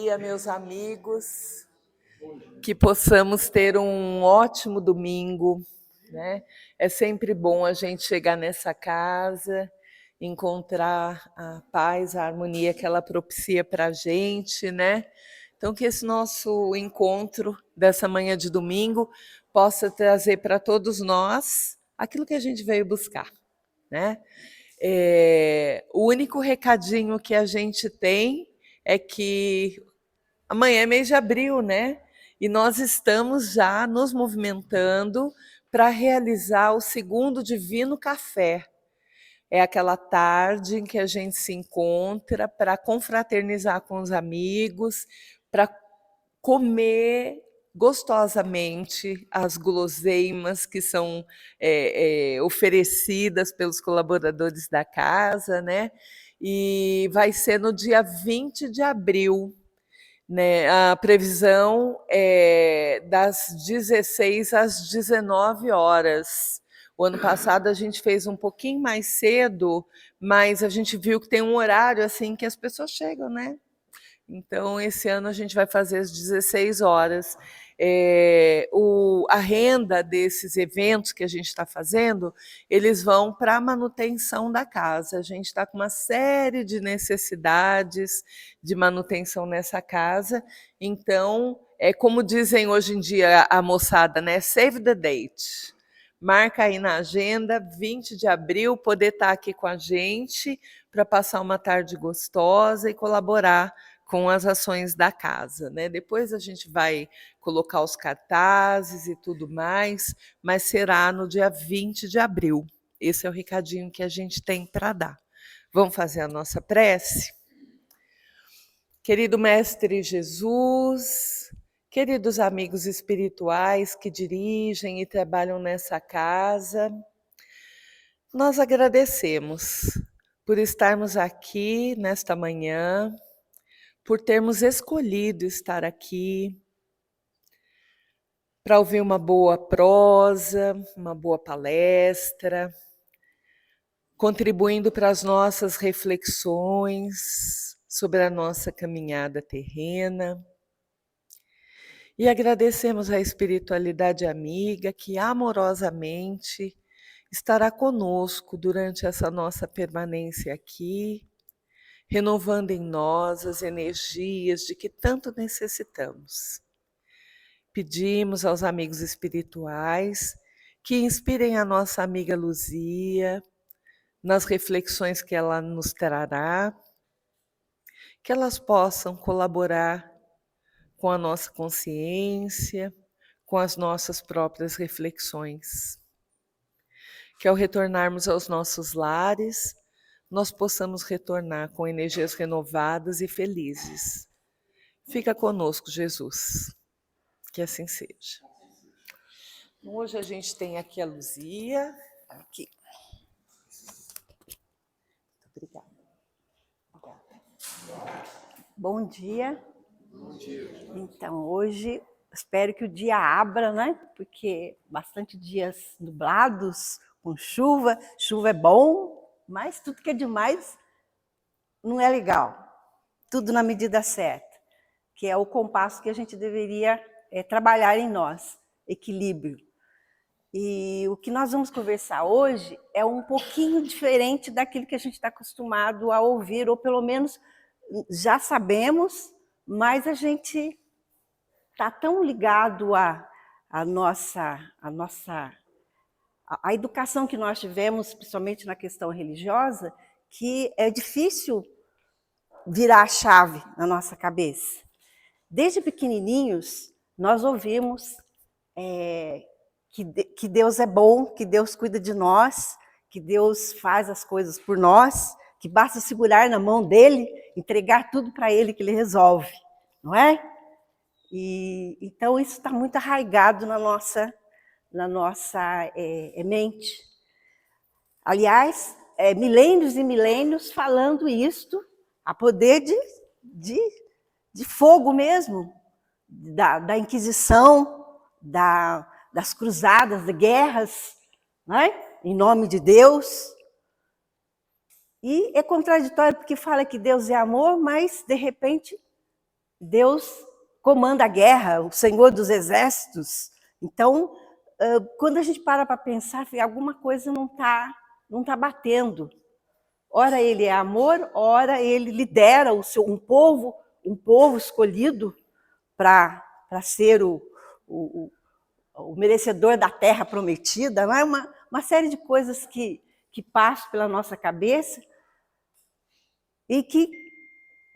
dia, meus amigos. Que possamos ter um ótimo domingo, né? É sempre bom a gente chegar nessa casa, encontrar a paz, a harmonia que ela propicia para a gente, né? Então, que esse nosso encontro dessa manhã de domingo possa trazer para todos nós aquilo que a gente veio buscar, né? O único recadinho que a gente tem é que amanhã é mês de abril, né? E nós estamos já nos movimentando para realizar o segundo Divino Café. É aquela tarde em que a gente se encontra para confraternizar com os amigos, para comer gostosamente as guloseimas que são oferecidas pelos colaboradores da casa, né? E vai ser no dia 20 de abril, né? A previsão é das 16 às 19 horas. O ano passado a gente fez um pouquinho mais cedo, mas a gente viu que tem um horário assim que as pessoas chegam, né? Então, esse ano a gente vai fazer às 16 horas. A renda desses eventos que a gente está fazendo, eles vão para a manutenção da casa. A gente está com uma série de necessidades de manutenção nessa casa. Então, é como dizem hoje em dia a moçada, né? Save the date. Marca aí na agenda, 20 de abril, poder estar aqui com a gente para passar uma tarde gostosa e colaborar com as ações da casa, né? Depois a gente vai colocar os cartazes e tudo mais, mas será no dia 20 de abril. Esse é o recadinho que a gente tem para dar. Vamos fazer a nossa prece? Querido Mestre Jesus, queridos amigos espirituais que dirigem e trabalham nessa casa, nós agradecemos por estarmos aqui nesta manhã, por termos escolhido estar aqui para ouvir uma boa prosa, uma boa palestra, contribuindo para as nossas reflexões sobre a nossa caminhada terrena. E agradecemos a espiritualidade amiga que amorosamente estará conosco durante essa nossa permanência aqui, renovando em nós as energias de que tanto necessitamos. Pedimos aos amigos espirituais que inspirem a nossa amiga Luzia nas reflexões que ela nos trará, que elas possam colaborar com a nossa consciência, com as nossas próprias reflexões. Que ao retornarmos aos nossos lares, nós possamos retornar com energias renovadas e felizes. Fica conosco, Jesus. Que assim seja. Hoje a gente tem aqui a Luzia. Aqui. Obrigada. Bom dia. Bom dia. Então, hoje espero que o dia abra, né? Porque bastante dias nublados, com chuva. Chuva é bom, mas tudo que é demais não é legal. Tudo na medida certa, que é o compasso que a gente deveria trabalhar em nós, equilíbrio. E o que nós vamos conversar hoje é um pouquinho diferente daquilo que a gente está acostumado a ouvir, ou pelo menos já sabemos, mas a gente está tão ligado à educação que nós tivemos, principalmente na questão religiosa, que é difícil virar a chave na nossa cabeça. Desde pequenininhos, nós ouvimos que Deus é bom, que Deus cuida de nós, que Deus faz as coisas por nós, que basta segurar na mão dele, entregar tudo para ele que ele resolve, não é? E então isso está muito arraigado na nossa mente. Aliás, milênios e milênios falando isto, a poder de fogo mesmo, da Inquisição, das cruzadas, das guerras, né? Em nome de Deus. E é contraditório porque fala que Deus é amor, mas, de repente, Deus comanda a guerra, o Senhor dos exércitos. Então, quando a gente para pensar, alguma coisa não tá batendo. Ora ele é amor, ora ele lidera um povo escolhido para ser o merecedor da terra prometida. Não é uma série de coisas que passam pela nossa cabeça e que,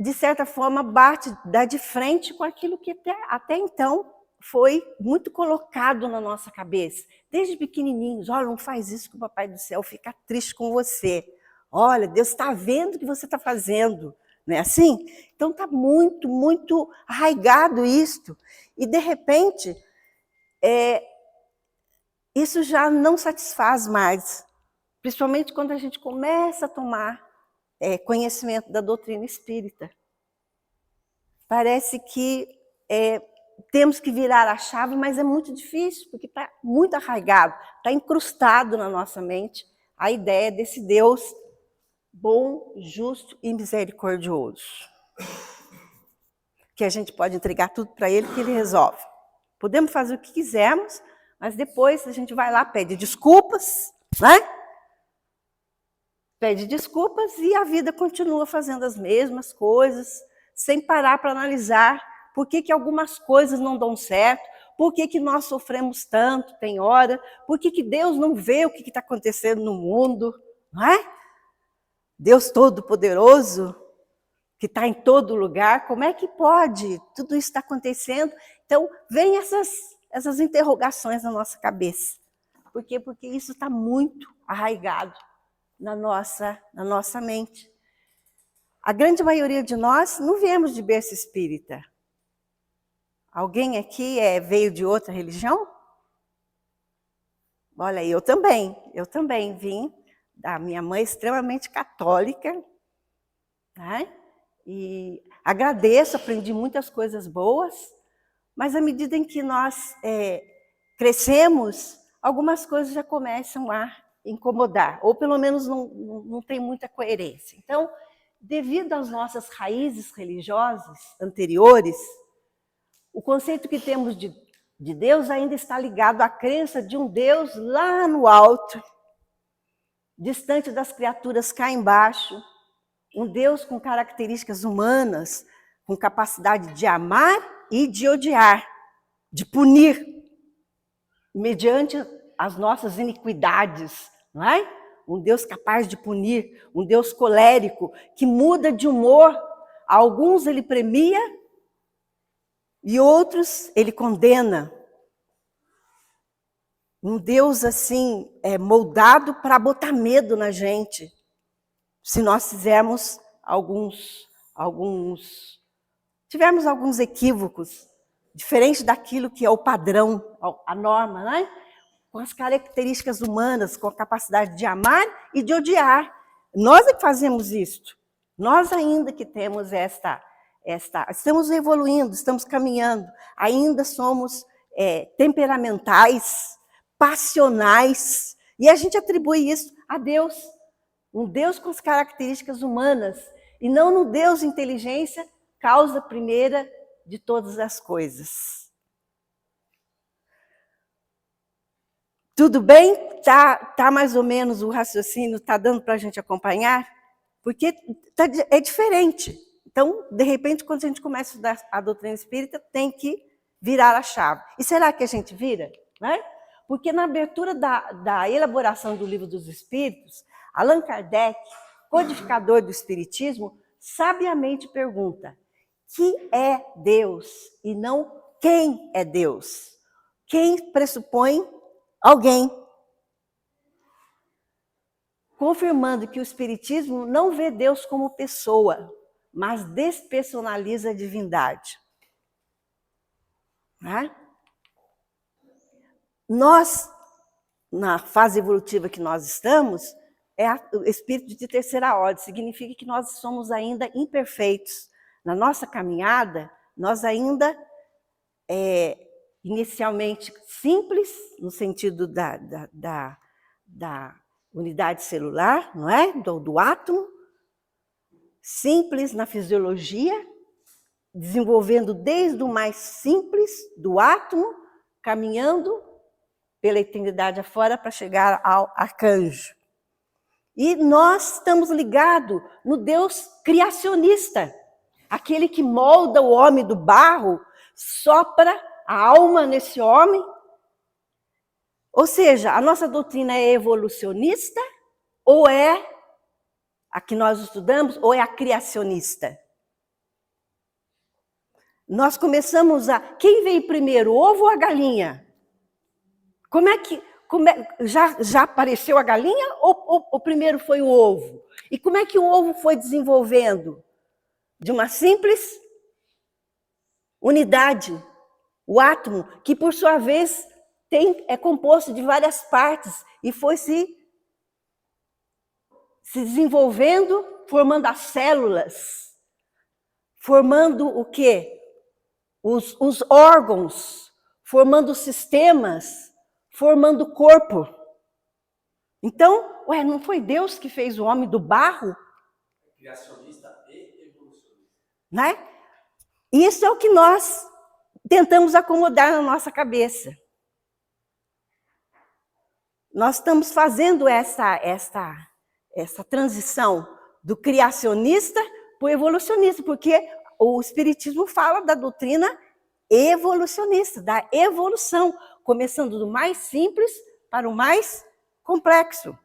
de certa forma, dá de frente com aquilo que até então foi muito colocado na nossa cabeça. Desde pequenininhos, olha, não faz isso que o Papai do Céu fica triste com você. Olha, Deus está vendo o que você está fazendo. Não é assim? Então está muito, muito arraigado isto. E, de repente, isso já não satisfaz mais. Principalmente quando a gente começa a tomar conhecimento da doutrina espírita. Parece que temos que virar a chave, mas é muito difícil, porque está muito arraigado, está incrustado na nossa mente a ideia desse Deus bom, justo e misericordioso. Que a gente pode entregar tudo para Ele, que Ele resolve. Podemos fazer o que quisermos, mas depois a gente vai lá, pede desculpas, né? Pede desculpas e a vida continua fazendo as mesmas coisas, sem parar para analisar por que algumas coisas não dão certo, por que nós sofremos tanto, tem hora, por que Deus não vê o que está acontecendo no mundo, não é? Deus Todo-Poderoso, que está em todo lugar, como é que pode? Tudo isso está acontecendo. Então, vem essas interrogações na nossa cabeça. Por quê? Porque isso está muito arraigado na nossa mente. A grande maioria de nós não viemos de berço espírita. Alguém aqui veio de outra religião? Olha, eu também vim da minha mãe extremamente católica, né? E agradeço, aprendi muitas coisas boas, mas à medida em que nós crescemos, algumas coisas já começam a incomodar, ou pelo menos não tem muita coerência. Então, devido às nossas raízes religiosas anteriores, o conceito que temos de Deus ainda está ligado à crença de um Deus lá no alto, distante das criaturas cá embaixo, um Deus com características humanas, com capacidade de amar e de odiar, de punir, mediante as nossas iniquidades, não é? Um Deus capaz de punir, um Deus colérico, que muda de humor. A alguns ele premia e outros ele condena. Um Deus assim, moldado para botar medo na gente. Se nós tivermos alguns equívocos, diferente daquilo que é o padrão, a norma, né? Com as características humanas, com a capacidade de amar e de odiar. Nós é que fazemos isto. Nós ainda que temos estamos evoluindo, estamos caminhando, ainda somos temperamentais, passionais, e a gente atribui isso a Deus. Um Deus com as características humanas, e não no Deus inteligência, causa primeira de todas as coisas. Tudo bem? Tá mais ou menos o raciocínio, está dando para a gente acompanhar? Porque é diferente. Então, de repente, quando a gente começa a estudar a doutrina espírita, tem que virar a chave. E será que a gente vira? Né? Porque na abertura da elaboração do Livro dos Espíritos, Allan Kardec, codificador do Espiritismo, sabiamente pergunta: que é Deus e não quem é Deus? Quem pressupõe alguém. Confirmando que o Espiritismo não vê Deus como pessoa, mas despersonaliza a divindade. Né? Nós, na fase evolutiva que nós estamos, o espírito de terceira ordem, significa que nós somos ainda imperfeitos. Na nossa caminhada, nós ainda, inicialmente, simples, no sentido da unidade celular, não é? Do átomo, simples na fisiologia, desenvolvendo desde o mais simples, do átomo, caminhando pela eternidade afora para chegar ao arcanjo. E nós estamos ligados no Deus criacionista, aquele que molda o homem do barro, sopra a alma nesse homem. Ou seja, a nossa doutrina é evolucionista ou é a que nós estudamos, ou é a criacionista? Nós começamos a... Quem veio primeiro, o ovo ou a galinha? Já apareceu a galinha ou primeiro foi o ovo? E como é que o ovo foi desenvolvendo? De uma simples unidade, o átomo, que por sua vez é composto de várias partes e foi se desenvolvendo, formando as células, formando o quê? Os órgãos, formando os sistemas, formando o corpo. Então, não foi Deus que fez o homem do barro? Criacionista e evolucionista. Né? Isso é o que nós tentamos acomodar na nossa cabeça. Nós estamos fazendo essa transição do criacionista para o evolucionista, porque o Espiritismo fala da doutrina evolucionista, da evolução, começando do mais simples para o mais complexo.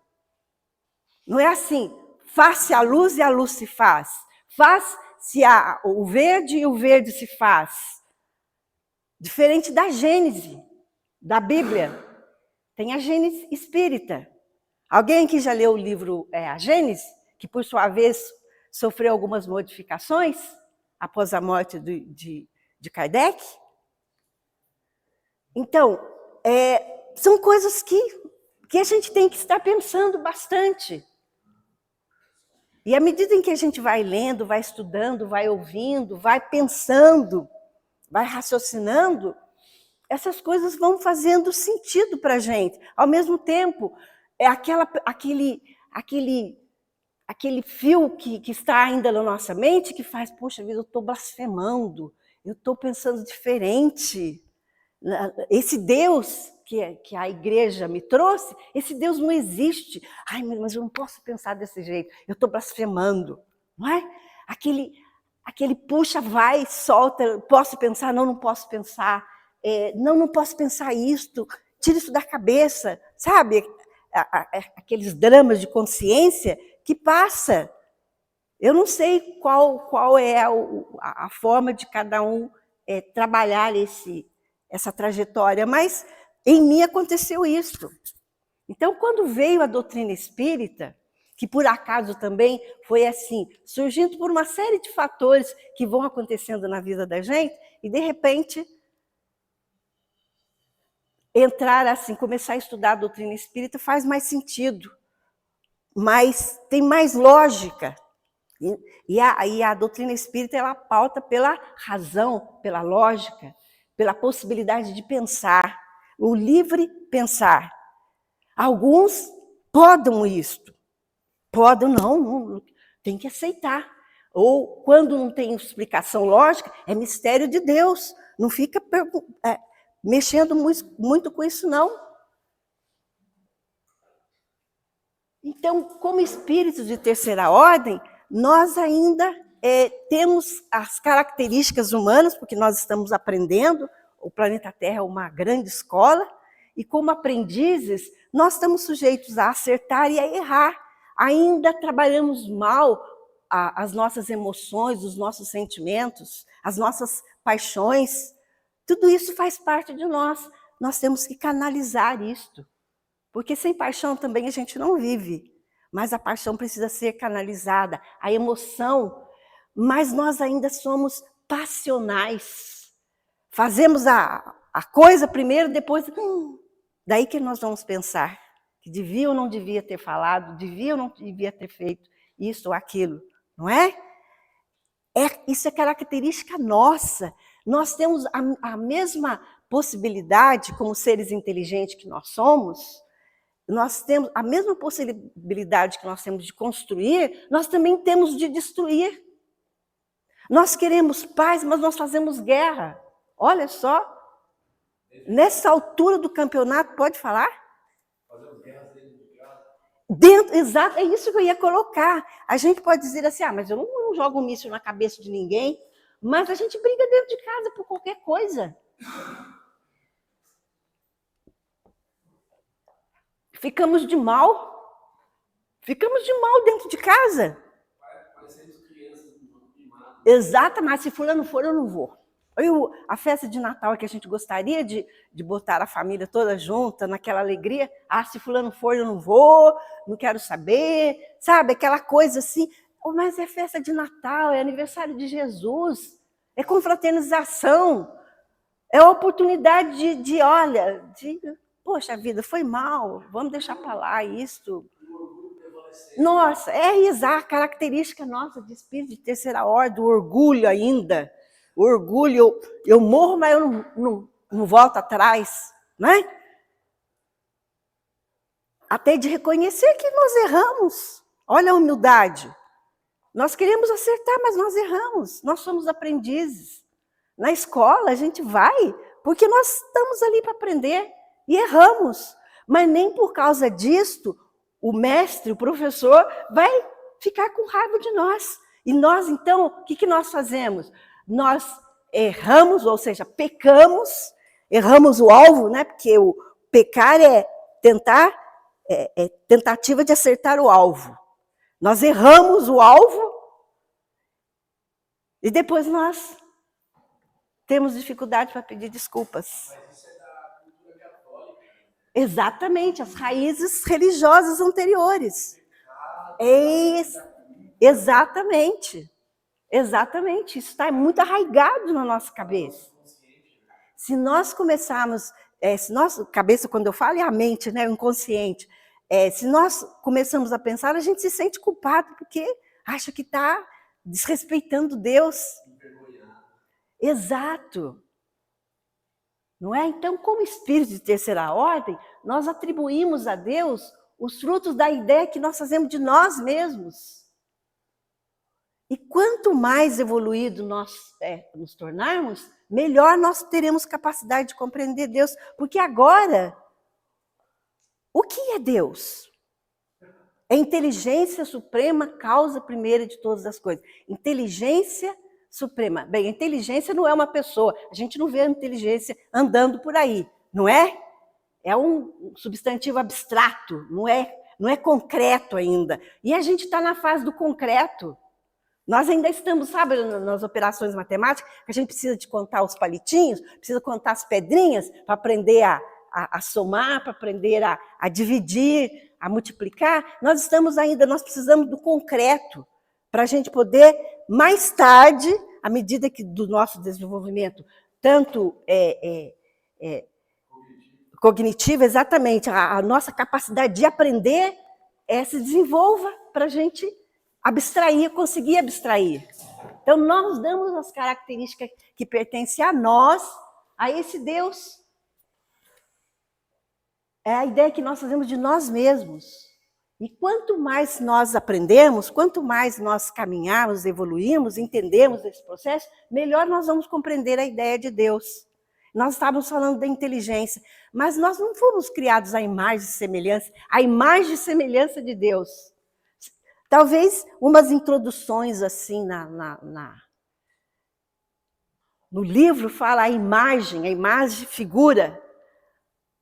Não é assim, faz-se a luz e a luz se faz. Faz-se o verde e o verde se faz. Diferente da Gênese, da Bíblia. Tem a Gênese espírita. Alguém que já leu o livro A Gênese, que por sua vez sofreu algumas modificações após a morte de Kardec? Então, são coisas que a gente tem que estar pensando bastante. E à medida em que a gente vai lendo, vai estudando, vai ouvindo, vai pensando, vai raciocinando, essas coisas vão fazendo sentido para a gente. Ao mesmo tempo, é aquele fio que está ainda na nossa mente que faz, poxa vida, eu estou blasfemando, eu estou pensando diferente. Esse Deus que a igreja me trouxe, esse Deus não existe. Ai, mas eu não posso pensar desse jeito, eu estou blasfemando. Não é? Aquele puxa, vai, solta, posso pensar? Não posso pensar. Não posso pensar isto, tira isso da cabeça. Sabe? Aqueles dramas de consciência que passa. Eu não sei qual é a forma de cada um trabalhar essa trajetória, mas em mim aconteceu isso. Então, quando veio a doutrina espírita, que por acaso também foi assim, surgindo por uma série de fatores que vão acontecendo na vida da gente, e de repente entrar assim, começar a estudar a doutrina espírita faz mais sentido, mas tem mais lógica. E a doutrina espírita, ela pauta pela razão, pela lógica, pela possibilidade de pensar, o livre pensar. Alguns podam isto, podam não, tem que aceitar. Ou quando não tem explicação lógica, é mistério de Deus, não fica mexendo muito com isso, não. Então, como espíritos de terceira ordem, nós ainda temos as características humanas, porque nós estamos aprendendo, o planeta Terra é uma grande escola, e como aprendizes, nós estamos sujeitos a acertar e a errar. Ainda trabalhamos mal as nossas emoções, os nossos sentimentos, as nossas paixões. Tudo isso faz parte de nós. Nós temos que canalizar isto. Porque sem paixão também a gente não vive. Mas a paixão precisa ser canalizada, a emoção. Mas nós ainda somos passionais. Fazemos a coisa primeiro, depois... daí que nós vamos pensar que devia ou não devia ter falado, devia ou não devia ter feito isso ou aquilo, não é? Isso é característica nossa. Nós temos a mesma possibilidade, como seres inteligentes que nós somos, nós temos a mesma possibilidade que nós temos de construir, nós também temos de destruir. Nós queremos paz, mas nós fazemos guerra. Olha só. Nessa altura do campeonato, pode falar? Fazemos guerras dentro de casa. Exato, é isso que eu ia colocar. A gente pode dizer assim, mas eu não jogo um míssil na cabeça de ninguém, mas a gente briga dentro de casa por qualquer coisa. Ficamos de mal dentro de casa. Parecemos crianças mimadas. Exato, mas se fulano for, eu não vou. A festa de Natal que a gente gostaria de botar a família toda junta, naquela alegria. Se fulano for, eu não vou, não quero saber. Sabe, aquela coisa assim. Mas é festa de Natal, é aniversário de Jesus, é confraternização, é a oportunidade poxa vida, foi mal, vamos deixar para lá isso. Nossa, a característica nossa de espírito de terceira ordem, o orgulho ainda. O orgulho, eu morro, mas eu não volto atrás, né? Até de reconhecer que nós erramos. Olha a humildade. Nós queremos acertar, mas nós erramos. Nós somos aprendizes. Na escola a gente vai, porque nós estamos ali para aprender e erramos. Mas nem por causa disto, o mestre, o professor, vai ficar com raiva de nós. E nós, então, o que nós fazemos? Nós erramos, ou seja, pecamos, erramos o alvo, né? Porque o pecar é tentativa de acertar o alvo. Nós erramos o alvo e depois nós temos dificuldade para pedir desculpas. Mas isso é da cultura católica. Exatamente, as raízes religiosas anteriores. Exatamente. Exatamente, isso está muito arraigado na nossa cabeça. Se nós começarmos, cabeça, quando eu falo, é a mente, né, o inconsciente. Se nós começamos a pensar, a gente se sente culpado, porque acha que está desrespeitando Deus. Exato. Não é? Então, como espírito de terceira ordem, nós atribuímos a Deus os frutos da ideia que nós fazemos de nós mesmos. E quanto mais evoluído nós nos tornarmos, melhor nós teremos capacidade de compreender Deus. Porque agora, o que é Deus? É inteligência suprema, causa primeira de todas as coisas. Inteligência suprema. Bem, a inteligência não é uma pessoa. A gente não vê a inteligência andando por aí, não é? É um substantivo abstrato, não é concreto ainda. E a gente está na fase do concreto. Nós ainda estamos, sabe, nas operações matemáticas, que a gente precisa de contar os palitinhos, precisa contar as pedrinhas para aprender a somar, para aprender a dividir, a multiplicar. Nós precisamos do concreto, para a gente poder, mais tarde, à medida que do nosso desenvolvimento, tanto cognitivo, exatamente, a nossa capacidade de aprender se desenvolva para a gente conseguir abstrair. Então, nós damos as características que pertencem a nós, a esse Deus. É a ideia que nós fazemos de nós mesmos. E quanto mais nós aprendemos, quanto mais nós caminharmos, evoluirmos, entendemos esse processo, melhor nós vamos compreender a ideia de Deus. Nós estávamos falando da inteligência, mas nós não fomos criados à imagem e semelhança, a imagem e semelhança de Deus. Talvez umas introduções assim no livro fala a imagem figura.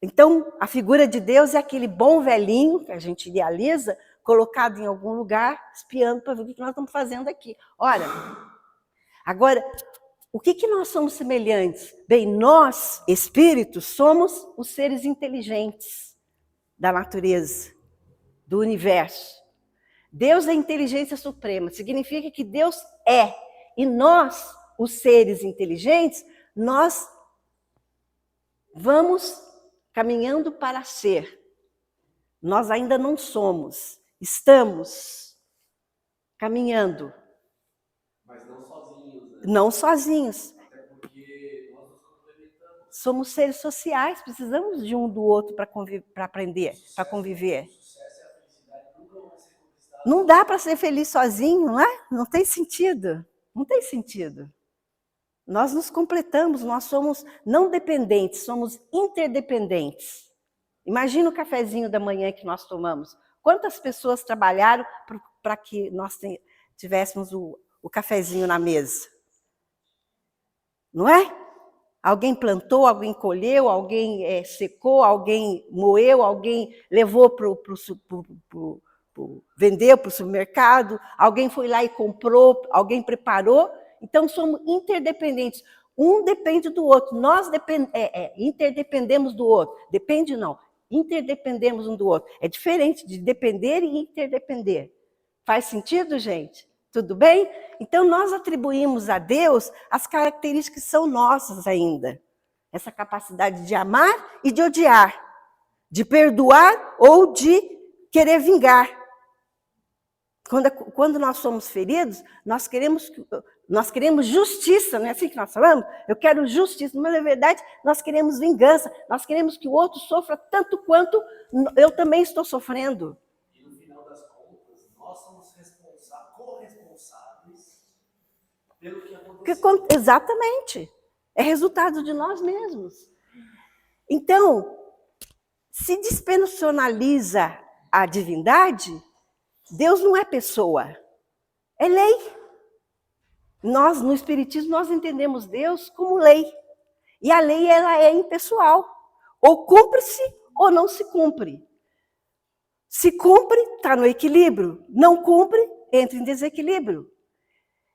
Então, a figura de Deus é aquele bom velhinho que a gente idealiza, colocado em algum lugar, espiando para ver o que nós estamos fazendo aqui. Ora, agora, o que nós somos semelhantes? Bem, nós, espíritos, somos os seres inteligentes da natureza, do universo. Deus é a inteligência suprema, significa que Deus é. E nós, os seres inteligentes, nós vamos caminhando para ser. Nós ainda não somos, estamos caminhando. Mas não sozinhos, né? Não sozinhos. Até porque nós nos complementamos. Somos seres sociais, precisamos de um do outro para aprender, para conviver. O sucesso e a felicidade nunca vão ser conquistados. Não dá para ser feliz sozinho, não é? Não tem sentido. Não tem sentido. Nós nos completamos, nós somos não dependentes, somos interdependentes. Imagina o cafezinho da manhã que nós tomamos. Quantas pessoas trabalharam para que nós tivéssemos o cafezinho na mesa? Não é? Alguém plantou, alguém colheu, alguém secou, alguém moeu, alguém levou vendeu para o supermercado, alguém foi lá e comprou, alguém preparou. Então, somos interdependentes. Um depende do outro. Nós interdependemos do outro. Depende não. Interdependemos um do outro. É diferente de depender e interdepender. Faz sentido, gente? Tudo bem? Então, nós atribuímos a Deus as características que são nossas ainda. Essa capacidade de amar e de odiar. De perdoar ou de querer vingar. Quando nós somos feridos, nós queremos justiça, não é assim que nós falamos? Eu quero justiça, mas na verdade nós queremos vingança, nós queremos que o outro sofra tanto quanto eu também estou sofrendo. E no final das contas, nós somos corresponsáveis pelo que aconteceu. Exatamente. É resultado de nós mesmos. Então, se despersonaliza a divindade, Deus não é pessoa, é lei. Nós, no Espiritismo, nós entendemos Deus como lei. E a lei, ela é impessoal. Ou cumpre-se ou não se cumpre. Se cumpre, está no equilíbrio. Não cumpre, entra em desequilíbrio.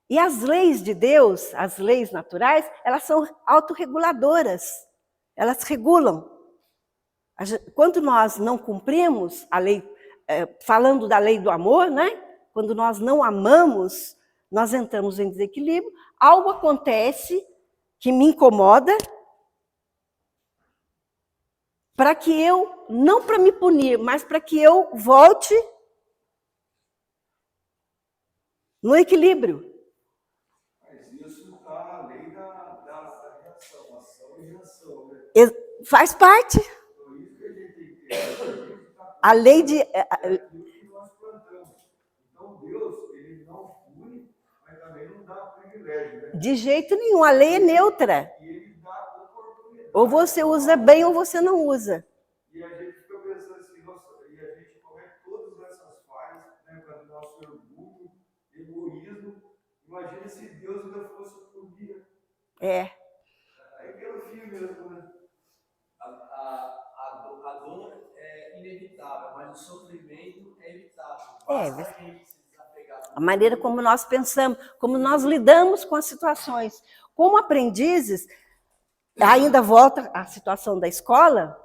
E as leis de Deus, as leis naturais, elas são autorreguladoras. Elas regulam. Quando nós não cumprimos a lei, falando da lei do amor, né? Quando nós não amamos, nós entramos em desequilíbrio, algo acontece que me incomoda, para que eu, não para me punir, mas para que eu volte no equilíbrio. Mas isso está a lei da reação, ação e reação, né? Faz parte. Então, isso que a gente tem que ter. A lei de... Aquilo que nós plantamos. Então, Deus, ele não pune, mas também não dá privilégio, né? De jeito nenhum, a lei é neutra. E ele dá oportunidade. Ou você usa bem ou você não usa. E a gente fica pensando assim, nossa, e a gente comete todas essas falhas, né, para o nosso orgulho, egoísmo. Imagina se Deus ainda fosse punir. É. Aí pelo fim mesmo, né? A dor é inevitável, mas o sofrimento é evitável. Basta a gente se desapegar. A maneira como nós pensamos, como nós lidamos com as situações. Como aprendizes, ainda volta à situação da escola,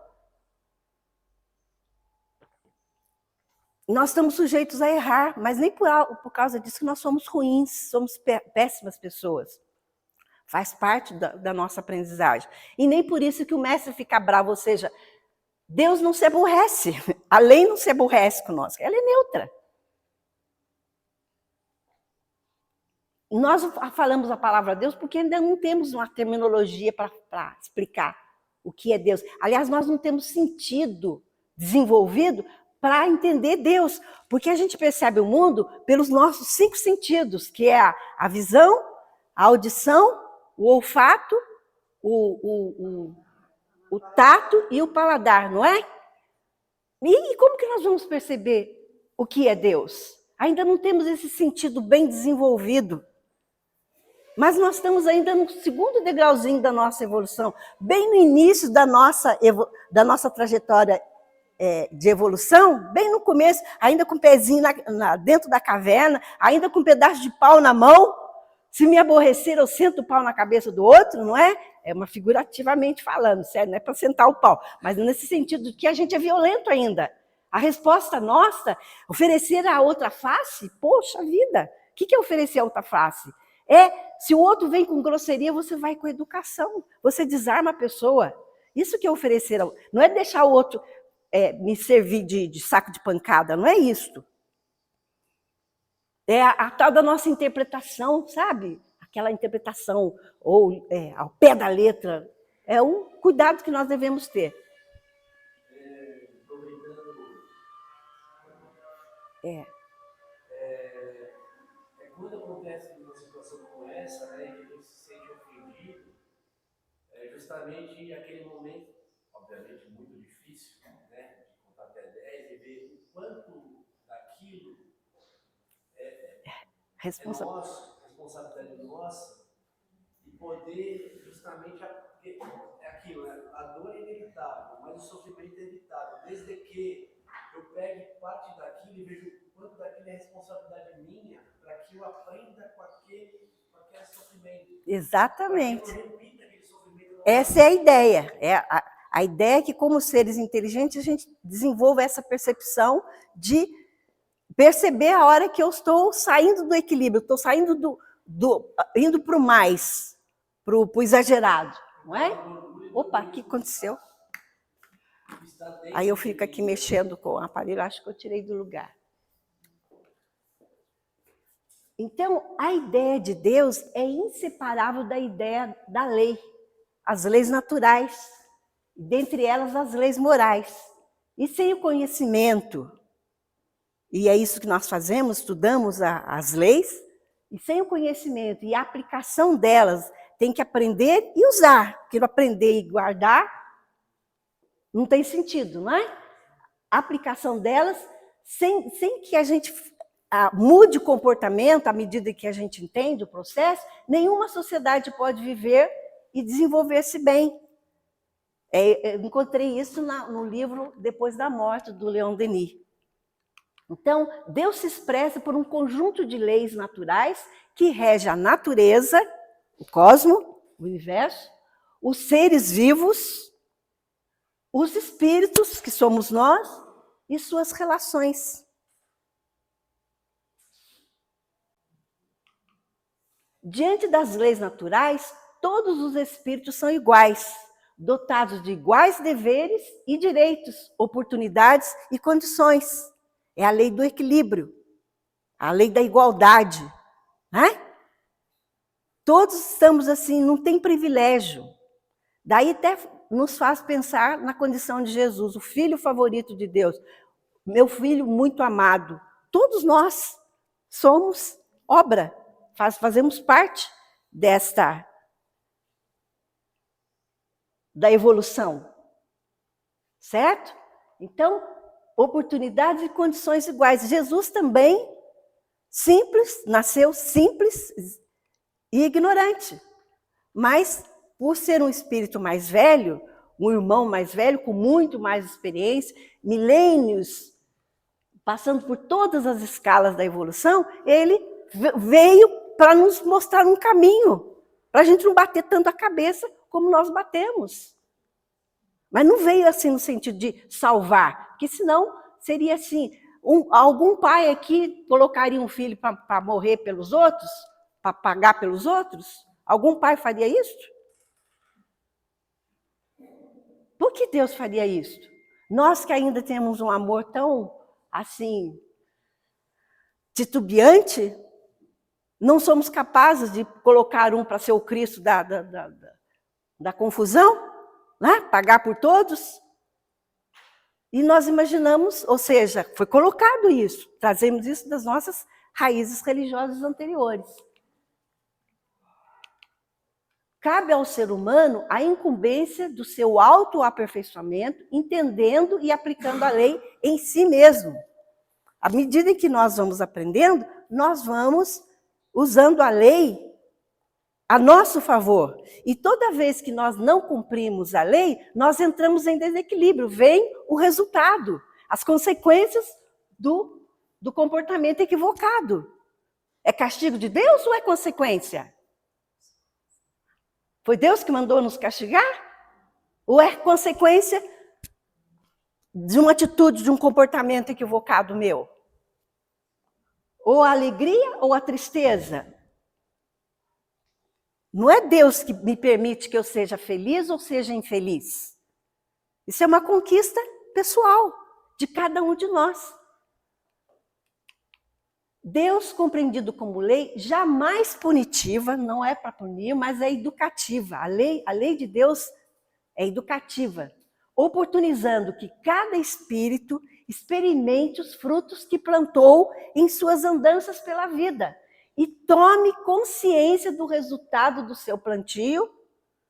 nós estamos sujeitos a errar, mas nem por causa disso que nós somos ruins, somos péssimas pessoas. Faz parte da nossa aprendizagem. E nem por isso que o mestre fica bravo, ou seja, Deus não se aborrece, a lei não se aborrece conosco, ela é neutra. Nós falamos a palavra Deus porque ainda não temos uma terminologia para explicar o que é Deus. Aliás, nós não temos sentido desenvolvido para entender Deus, porque a gente percebe o mundo pelos nossos 5 sentidos, que é a visão, a audição, o olfato, o tato e o paladar, não é? E como que nós vamos perceber o que é Deus? Ainda não temos esse sentido bem desenvolvido. Mas nós estamos ainda no segundo degrauzinho da nossa evolução, bem no início da nossa trajetória de evolução, bem no começo, ainda com o pezinho dentro da caverna, ainda com um pedaço de pau na mão. Se me aborrecer, eu sento o pau na cabeça do outro, não é? É uma figurativamente falando, sério, não é para sentar o pau, mas nesse sentido de que a gente é violento ainda. A resposta nossa, oferecer a outra face, poxa vida, o que é oferecer a outra face? Se o outro vem com grosseria, você vai com educação, você desarma a pessoa. Isso que é oferecer, não é deixar o outro me servir de saco de pancada, não é isso. É a tal da nossa interpretação, sabe? Aquela interpretação, ou ao pé da letra. É um cuidado que nós devemos ter. Quando acontece uma situação como justamente aquele momento, obviamente muito difícil, né, de contar até 10 e ver o quanto daquilo é nosso, responsabilidade nossa, e poder justamente, porque é aquilo, né, a dor é inevitável, mas o sofrimento é evitável, desde que eu pegue parte daquilo e vejo o quanto daquilo é responsabilidade minha, para que eu aprenda com aquele sofrimento. Exatamente. Para que eu não repita aquele sofrimento. Essa é a ideia. A ideia é que, como seres inteligentes, a gente desenvolva essa percepção de perceber a hora que eu estou saindo do equilíbrio, estou saindo indo para o mais, para o exagerado, não é? Opa, o que aconteceu? Aí eu fico aqui mexendo com o aparelho, acho que eu tirei do lugar. Então, a ideia de Deus é inseparável da ideia da lei, as leis naturais, dentre elas as leis morais. E sem o conhecimento, e é isso que nós fazemos, estudamos as leis, e sem o conhecimento e a aplicação delas, tem que aprender e usar, porque aprender e guardar não tem sentido, não é? A aplicação delas, sem que a gente mude o comportamento à medida que a gente entende o processo, nenhuma sociedade pode viver e desenvolver-se bem. Eu encontrei isso no livro Depois da Morte, do Leon Denis. Então, Deus se expressa por um conjunto de leis naturais que rege a natureza, o cosmo, o universo, os seres vivos, os espíritos, que somos nós, e suas relações. Diante das leis naturais, todos os espíritos são iguais, dotados de iguais deveres e direitos, oportunidades e condições. É a lei do equilíbrio, a lei da igualdade, né? Todos estamos assim, não tem privilégio. Daí até nos faz pensar na condição de Jesus, o filho favorito de Deus, meu filho muito amado. Todos nós somos obra, fazemos parte da evolução, certo? Então, oportunidades e condições iguais. Jesus também, simples, nasceu simples e ignorante, mas por ser um espírito mais velho, um irmão mais velho, com muito mais experiência, milênios, passando por todas as escalas da evolução, ele veio para nos mostrar um caminho, para a gente não bater tanto a cabeça como nós batemos. Mas não veio assim no sentido de salvar, porque senão seria assim, algum pai aqui colocaria um filho para morrer pelos outros, para pagar pelos outros? Algum pai faria isso? Por que Deus faria isso? Nós que ainda temos um amor tão, assim, titubeante, não somos capazes de colocar um para ser o Cristo da confusão, né? Pagar por todos. E nós imaginamos, ou seja, foi colocado isso, trazemos isso das nossas raízes religiosas anteriores. Cabe ao ser humano a incumbência do seu autoaperfeiçoamento, entendendo e aplicando a lei em si mesmo. À medida em que nós vamos aprendendo, nós vamos usando a lei a nosso favor. E toda vez que nós não cumprimos a lei, nós entramos em desequilíbrio. Vem o resultado, as consequências do comportamento equivocado. É castigo de Deus ou é consequência? Foi Deus que mandou nos castigar? Ou é consequência de uma atitude, de um comportamento equivocado meu? Ou a alegria ou a tristeza? Não é Deus que me permite que eu seja feliz ou seja infeliz. Isso é uma conquista pessoal de cada um de nós. Deus, compreendido como lei, jamais punitiva, não é para punir, mas é educativa. A lei de Deus é educativa, oportunizando que cada espírito experimente os frutos que plantou em suas andanças pela vida e tome consciência do resultado do seu plantio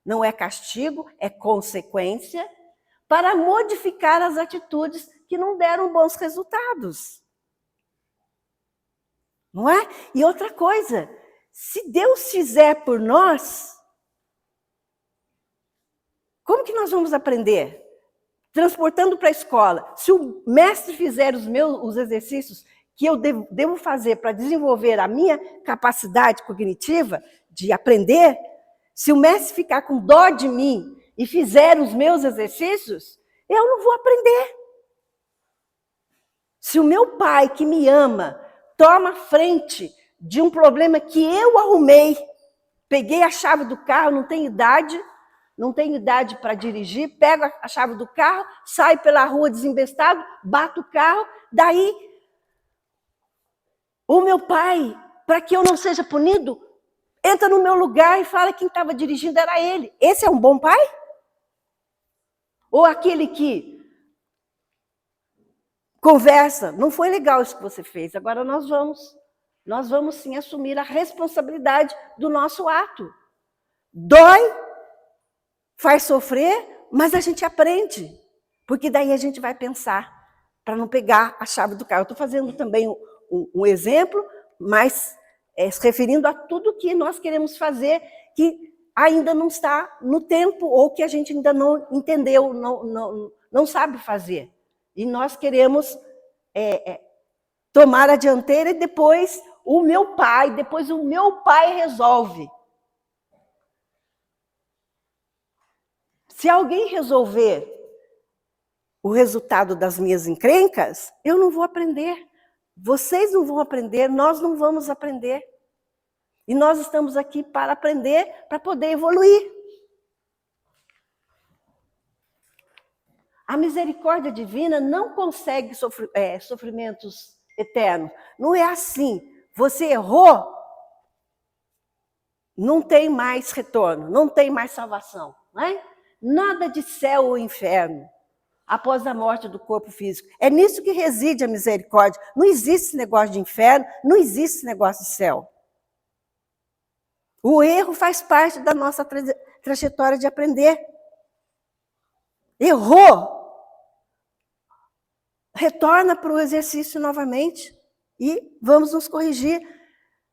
não é castigo, é consequência, para modificar as atitudes que não deram bons resultados. Não é? E outra coisa, se Deus fizer por nós, como que nós vamos aprender? Transportando para a escola. Se o mestre fizer os exercícios que eu devo fazer para desenvolver a minha capacidade cognitiva de aprender, se o mestre ficar com dó de mim e fizer os meus exercícios, eu não vou aprender. Se o meu pai, que me ama, toma frente de um problema que eu arrumei, peguei a chave do carro, não tenho idade para dirigir, pego a chave do carro, saio pela rua desembestado, bato o carro, daí o meu pai, para que eu não seja punido, entra no meu lugar e fala que quem estava dirigindo era ele. Esse é um bom pai? Ou aquele que conversa, não foi legal isso que você fez, agora nós vamos sim assumir a responsabilidade do nosso ato. Dói, faz sofrer, mas a gente aprende, porque daí a gente vai pensar, para não pegar a chave do carro. Eu estou fazendo também um exemplo, mas se referindo a tudo que nós queremos fazer, que ainda não está no tempo, ou que a gente ainda não entendeu, não sabe fazer. E nós queremos tomar a dianteira e depois o meu pai resolve. Se alguém resolver o resultado das minhas encrencas, eu não vou aprender. Vocês não vão aprender, nós não vamos aprender. E nós estamos aqui para aprender, para poder evoluir. A misericórdia divina não consegue sofrimentos eternos. Não é assim. Você errou, não tem mais retorno, não tem mais salvação. Não é? Nada de céu ou inferno após a morte do corpo físico. É nisso que reside a misericórdia. Não existe esse negócio de inferno, não existe esse negócio de céu. O erro faz parte da nossa trajetória de aprender. Errou, retorna para o exercício novamente e vamos nos corrigir,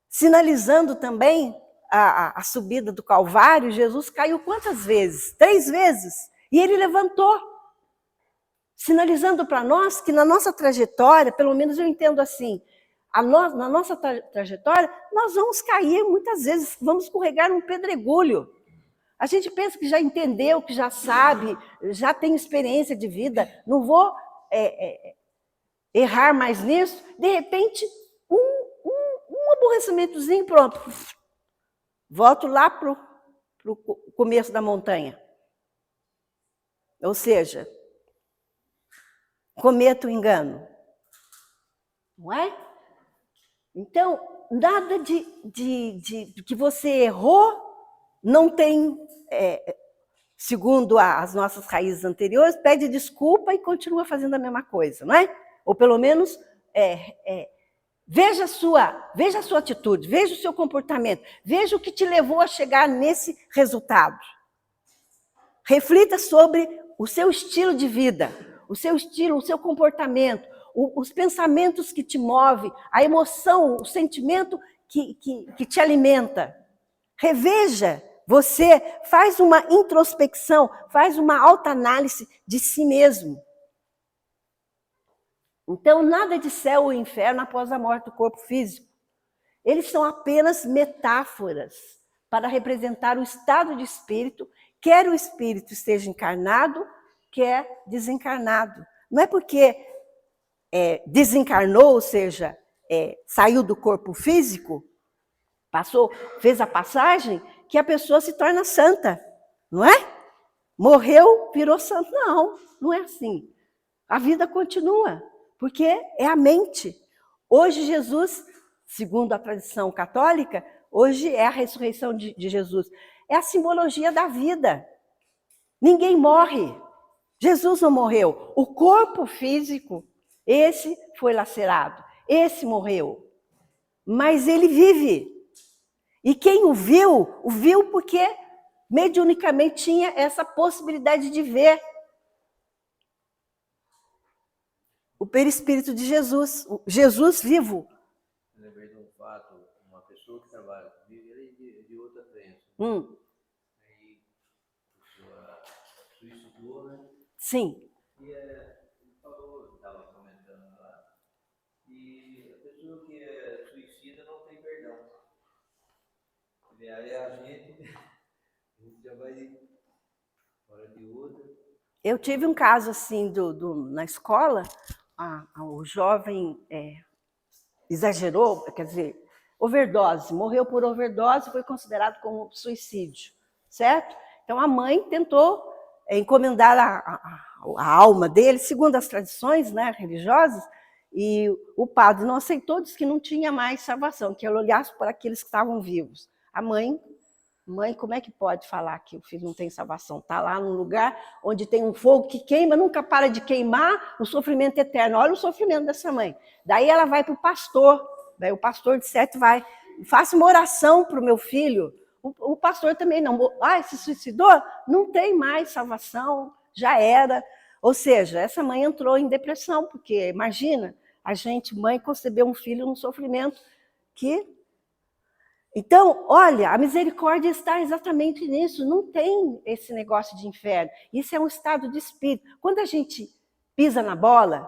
sinalizando também a subida do Calvário. Jesus caiu quantas vezes? 3 vezes. E ele levantou, sinalizando para nós que na nossa trajetória, pelo menos eu entendo assim, na nossa trajetória, nós vamos cair muitas vezes, vamos escorregar um pedregulho. A gente pensa que já entendeu, que já sabe, já tem experiência de vida, não vou errar mais nisso. De repente, um aborrecimentozinho, pronto. Volto lá para o começo da montanha. Ou seja, cometo o engano. Não é? Então, nada de que você errou, não tem, segundo as nossas raízes anteriores, pede desculpa e continua fazendo a mesma coisa, não é? Ou pelo menos veja a sua atitude, veja o seu comportamento, veja o que te levou a chegar nesse resultado. Reflita sobre o seu estilo de vida, o seu comportamento, os pensamentos que te movem, a emoção, o sentimento que te alimenta. Reveja, você faz uma introspecção, faz uma autoanálise de si mesmo. Então, nada de céu ou inferno após a morte do corpo físico. Eles são apenas metáforas para representar o estado de espírito, quer o espírito esteja encarnado, quer desencarnado. Não é porque desencarnou, ou seja, saiu do corpo físico, fez a passagem, que a pessoa se torna santa, não é? Morreu, virou santo. Não é assim. A vida continua, porque é a mente. Hoje Jesus, segundo a tradição católica, hoje é a ressurreição de Jesus. É a simbologia da vida. Ninguém morre. Jesus não morreu. O corpo físico, esse foi lacerado, esse morreu. Mas ele vive. E quem o viu porque mediunicamente tinha essa possibilidade de ver o perispírito de Jesus, o Jesus vivo. Eu lembrei de um fato, uma pessoa que trabalha comigo, ele é de outra crença. Aí a pessoa suicidou, né? Sim. E ele falou, estava comentando lá, que a pessoa que é suicida não tem perdão. E aí a gente já vai fora de outra. Eu tive um caso assim na escola, o jovem exagerou, quer dizer, overdose, morreu por overdose, foi considerado como suicídio, certo? Então a mãe tentou encomendar a alma dele, segundo as tradições, né, religiosas, e o padre não aceitou, disse que não tinha mais salvação, que ele olhasse para aqueles que estavam vivos. A mãe, como é que pode falar que o filho não tem salvação? Está lá num lugar onde tem um fogo que queima, nunca para de queimar, um sofrimento eterno. Olha o sofrimento dessa mãe. Daí ela vai para o pastor, daí o pastor de certo vai, faça uma oração para o meu filho. O pastor também não. Se suicidou? Não tem mais salvação, já era. Ou seja, essa mãe entrou em depressão, porque imagina, a gente, mãe, concebeu um filho num sofrimento que... Então, olha, a misericórdia está exatamente nisso, não tem esse negócio de inferno. Isso é um estado de espírito. Quando a gente pisa na bola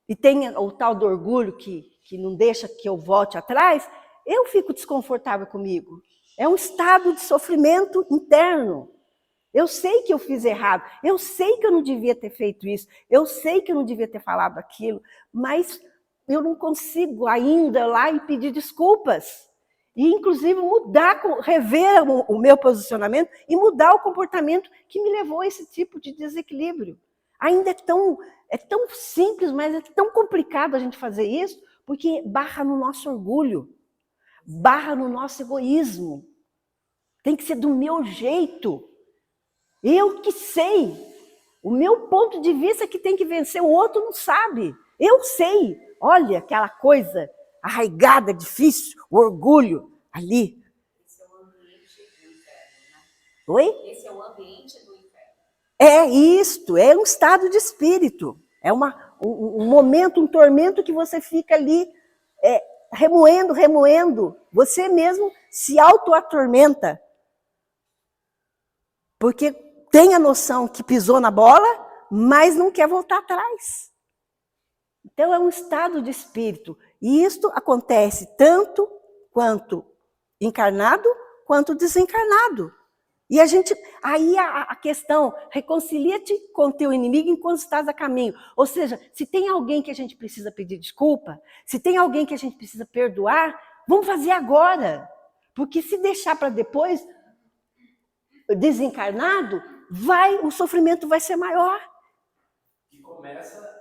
e tem o tal do orgulho que não deixa que eu volte atrás, eu fico desconfortável comigo. É um estado de sofrimento interno. Eu sei que eu fiz errado, eu sei que eu não devia ter feito isso, eu sei que eu não devia ter falado aquilo, mas eu não consigo ainda lá e pedir desculpas. E, inclusive, rever o meu posicionamento e mudar o comportamento que me levou a esse tipo de desequilíbrio. Ainda é tão simples, mas é tão complicado a gente fazer isso, porque barra no nosso orgulho, barra no nosso egoísmo. Tem que ser do meu jeito. Eu que sei. O meu ponto de vista que tem que vencer, o outro não sabe. Eu sei. Olha aquela coisa arraigada, difícil, o orgulho ali. Esse é o ambiente do inferno, né? Oi? Esse é o ambiente do inferno. É isto, é um estado de espírito. É um momento, um tormento que você fica ali remoendo. Você mesmo se auto-atormenta. Porque tem a noção que pisou na bola, mas não quer voltar atrás. Então é um estado de espírito. E isto acontece tanto quanto encarnado, quanto desencarnado. E aí a questão, reconcilia-te com teu inimigo enquanto estás a caminho. Ou seja, se tem alguém que a gente precisa pedir desculpa, se tem alguém que a gente precisa perdoar, vamos fazer agora. Porque se deixar para depois, desencarnado, o sofrimento vai ser maior. Que começa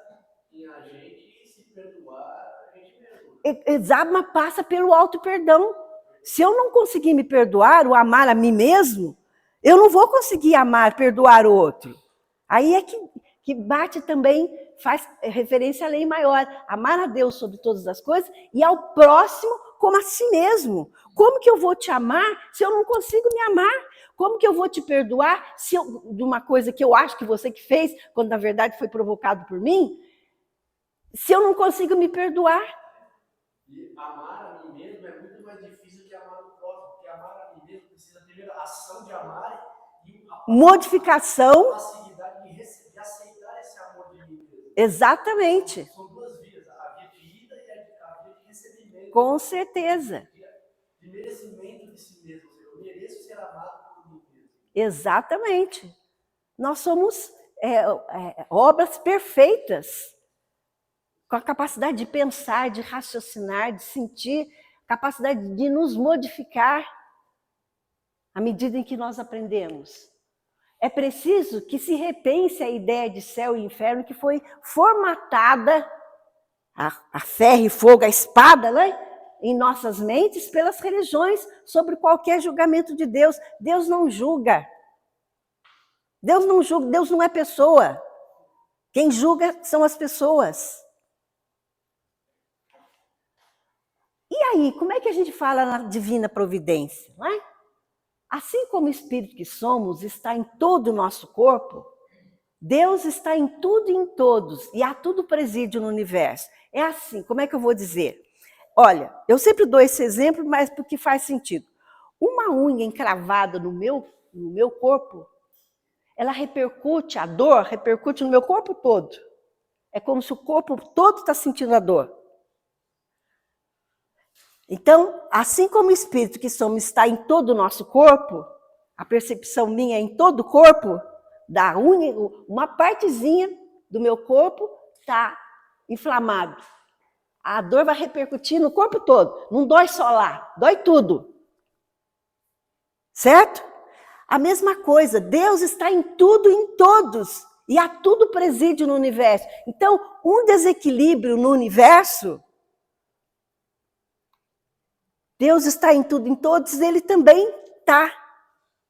em a gente se perdoar a gente mesmo. Exato, passa pelo auto-perdão. Se eu não conseguir me perdoar ou amar a mim mesmo, eu não vou conseguir amar, perdoar o outro. Aí é que bate também, faz referência à lei maior. Amar a Deus sobre todas as coisas e ao próximo como a si mesmo. Como que eu vou te amar se eu não consigo me amar? Como que eu vou te perdoar de uma coisa que eu acho que você que fez, quando na verdade foi provocado por mim, se eu não consigo me perdoar? E amar a mim mesmo é muito mais difícil que amar o próximo, porque amar a mim mesmo precisa primeiro a ação de amar e a modificação, facilidade de aceitar esse amor de mim mesmo. Exatamente. São duas vias, a via de ida e a via de recebimento. Com certeza. De merecimento de si mesmo. Eu mereço ser amado por mim mesmo. Exatamente. Nós somos obras perfeitas, com a capacidade de pensar, de raciocinar, de sentir, capacidade de nos modificar à medida em que nós aprendemos. É preciso que se repense a ideia de céu e inferno que foi formatada, a ferro e fogo, a espada, né? Em nossas mentes pelas religiões sobre qualquer julgamento de Deus. Deus não julga. Deus não julga, Deus não é pessoa. Quem julga são as pessoas. E aí, como é que a gente fala na divina providência? Não é? Assim como o espírito que somos está em todo o nosso corpo, Deus está em tudo e em todos, e há tudo presídio no universo. É assim, como é que eu vou dizer? Olha, eu sempre dou esse exemplo, mas porque faz sentido. Uma unha encravada no meu corpo, ela repercute, a dor repercute no meu corpo todo. É como se o corpo todo está sentindo a dor. Então, assim como o espírito que somos está em todo o nosso corpo, a percepção minha é em todo o corpo, da unha, uma partezinha do meu corpo está inflamado. A dor vai repercutir no corpo todo. Não dói só lá, dói tudo. Certo? A mesma coisa, Deus está em tudo e em todos. E há tudo presídio no universo. Então, um desequilíbrio no universo, Deus está em tudo e em todos, ele também está.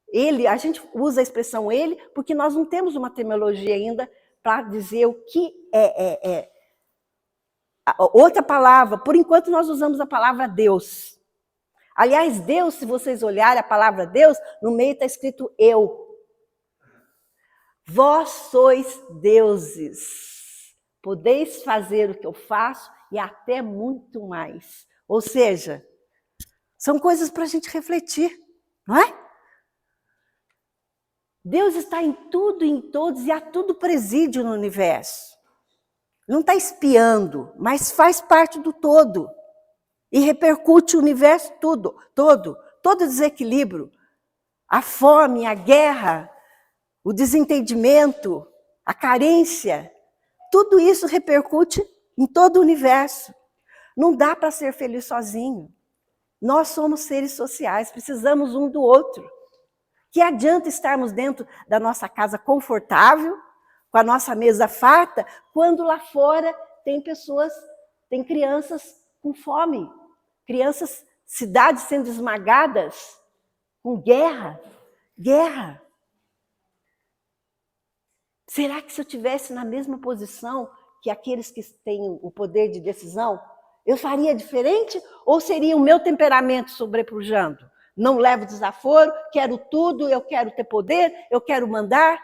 Ele, a gente usa a expressão ele, porque nós não temos uma terminologia ainda para dizer o que é. Outra palavra, por enquanto nós usamos a palavra Deus. Aliás, Deus, se vocês olharem a palavra Deus, no meio está escrito eu. Vós sois deuses, podeis fazer o que eu faço e até muito mais. Ou seja, são coisas para a gente refletir, não é? Deus está em tudo e em todos e há tudo presídio no universo. Não está espiando, mas faz parte do todo. E repercute o universo todo desequilíbrio. A fome, a guerra, o desentendimento, a carência, tudo isso repercute em todo o universo. Não dá para ser feliz sozinho. Nós somos seres sociais, precisamos um do outro. Que adianta estarmos dentro da nossa casa confortável, com a nossa mesa farta, quando lá fora tem crianças com fome, cidades sendo esmagadas, com guerra. Será que se eu estivesse na mesma posição que aqueles que têm o poder de decisão, eu faria diferente ou seria o meu temperamento sobrepujando? Não levo desaforo, quero tudo, eu quero ter poder, eu quero mandar.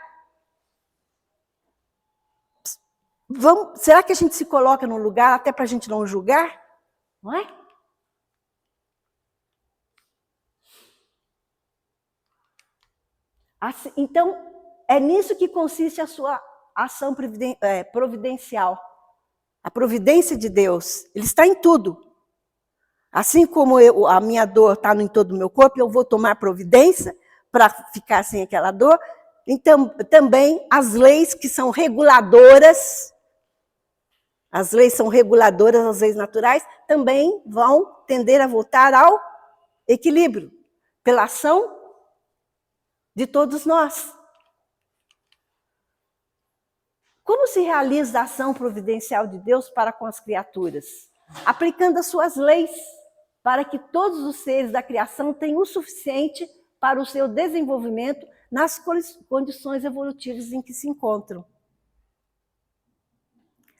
Será que a gente se coloca num lugar até para a gente não julgar? Não é? Assim, então, é nisso que consiste a sua ação providencial. A providência de Deus. Ele está em tudo. Assim como a minha dor está em todo o meu corpo, eu vou tomar providência para ficar sem aquela dor. Então, também as leis que são reguladoras, as leis naturais, também vão tender a voltar ao equilíbrio, pela ação de todos nós. Como se realiza a ação providencial de Deus para com as criaturas? Aplicando as suas leis, para que todos os seres da criação tenham o suficiente para o seu desenvolvimento nas condições evolutivas em que se encontram.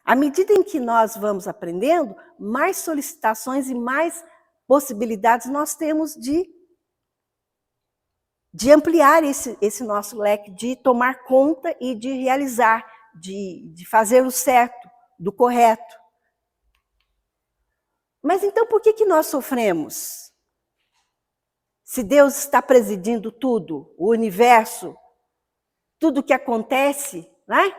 À medida em que nós vamos aprendendo, mais solicitações e mais possibilidades nós temos de ampliar esse nosso leque, de tomar conta e de realizar, de fazer o certo, do correto. Mas então por que nós sofremos? Se Deus está presidindo tudo, o universo, tudo que acontece, né?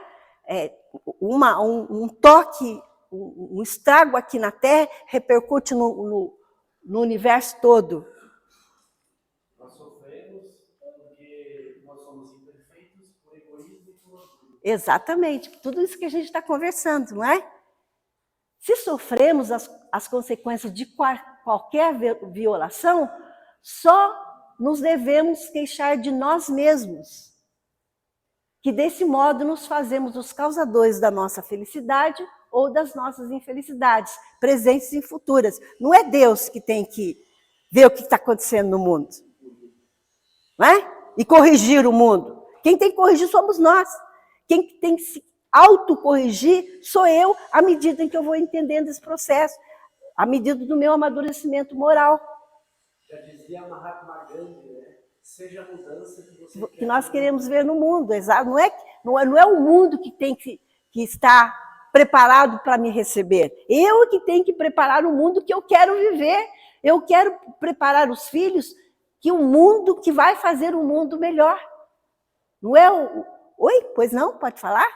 Um toque, um estrago aqui na Terra repercute no universo todo. Nós sofremos porque nós somos imperfeitos por egoísmo e por orgulho. Exatamente, tudo isso que a gente está conversando, não é? Se sofremos as consequências de qualquer violação, só nos devemos queixar de nós mesmos, que desse modo nos fazemos os causadores da nossa felicidade ou das nossas infelicidades, presentes e futuras. Não é Deus que tem que ver o que está acontecendo no mundo, não é? E corrigir o mundo. Quem tem que corrigir somos nós. Quem tem que se autocorrigir sou eu, à medida em que eu vou entendendo esse processo, à medida do meu amadurecimento moral. Já dizia Mahatma Gandhi, né? seja a mudança que você que quer. nós queremos ver no mundo, exato. Não é o mundo que tem que estar preparado para me receber. Eu que tenho que preparar o mundo que eu quero viver. Eu quero preparar os filhos que o mundo que vai fazer o mundo melhor. Não é o... Oi? Pois não? Pode falar?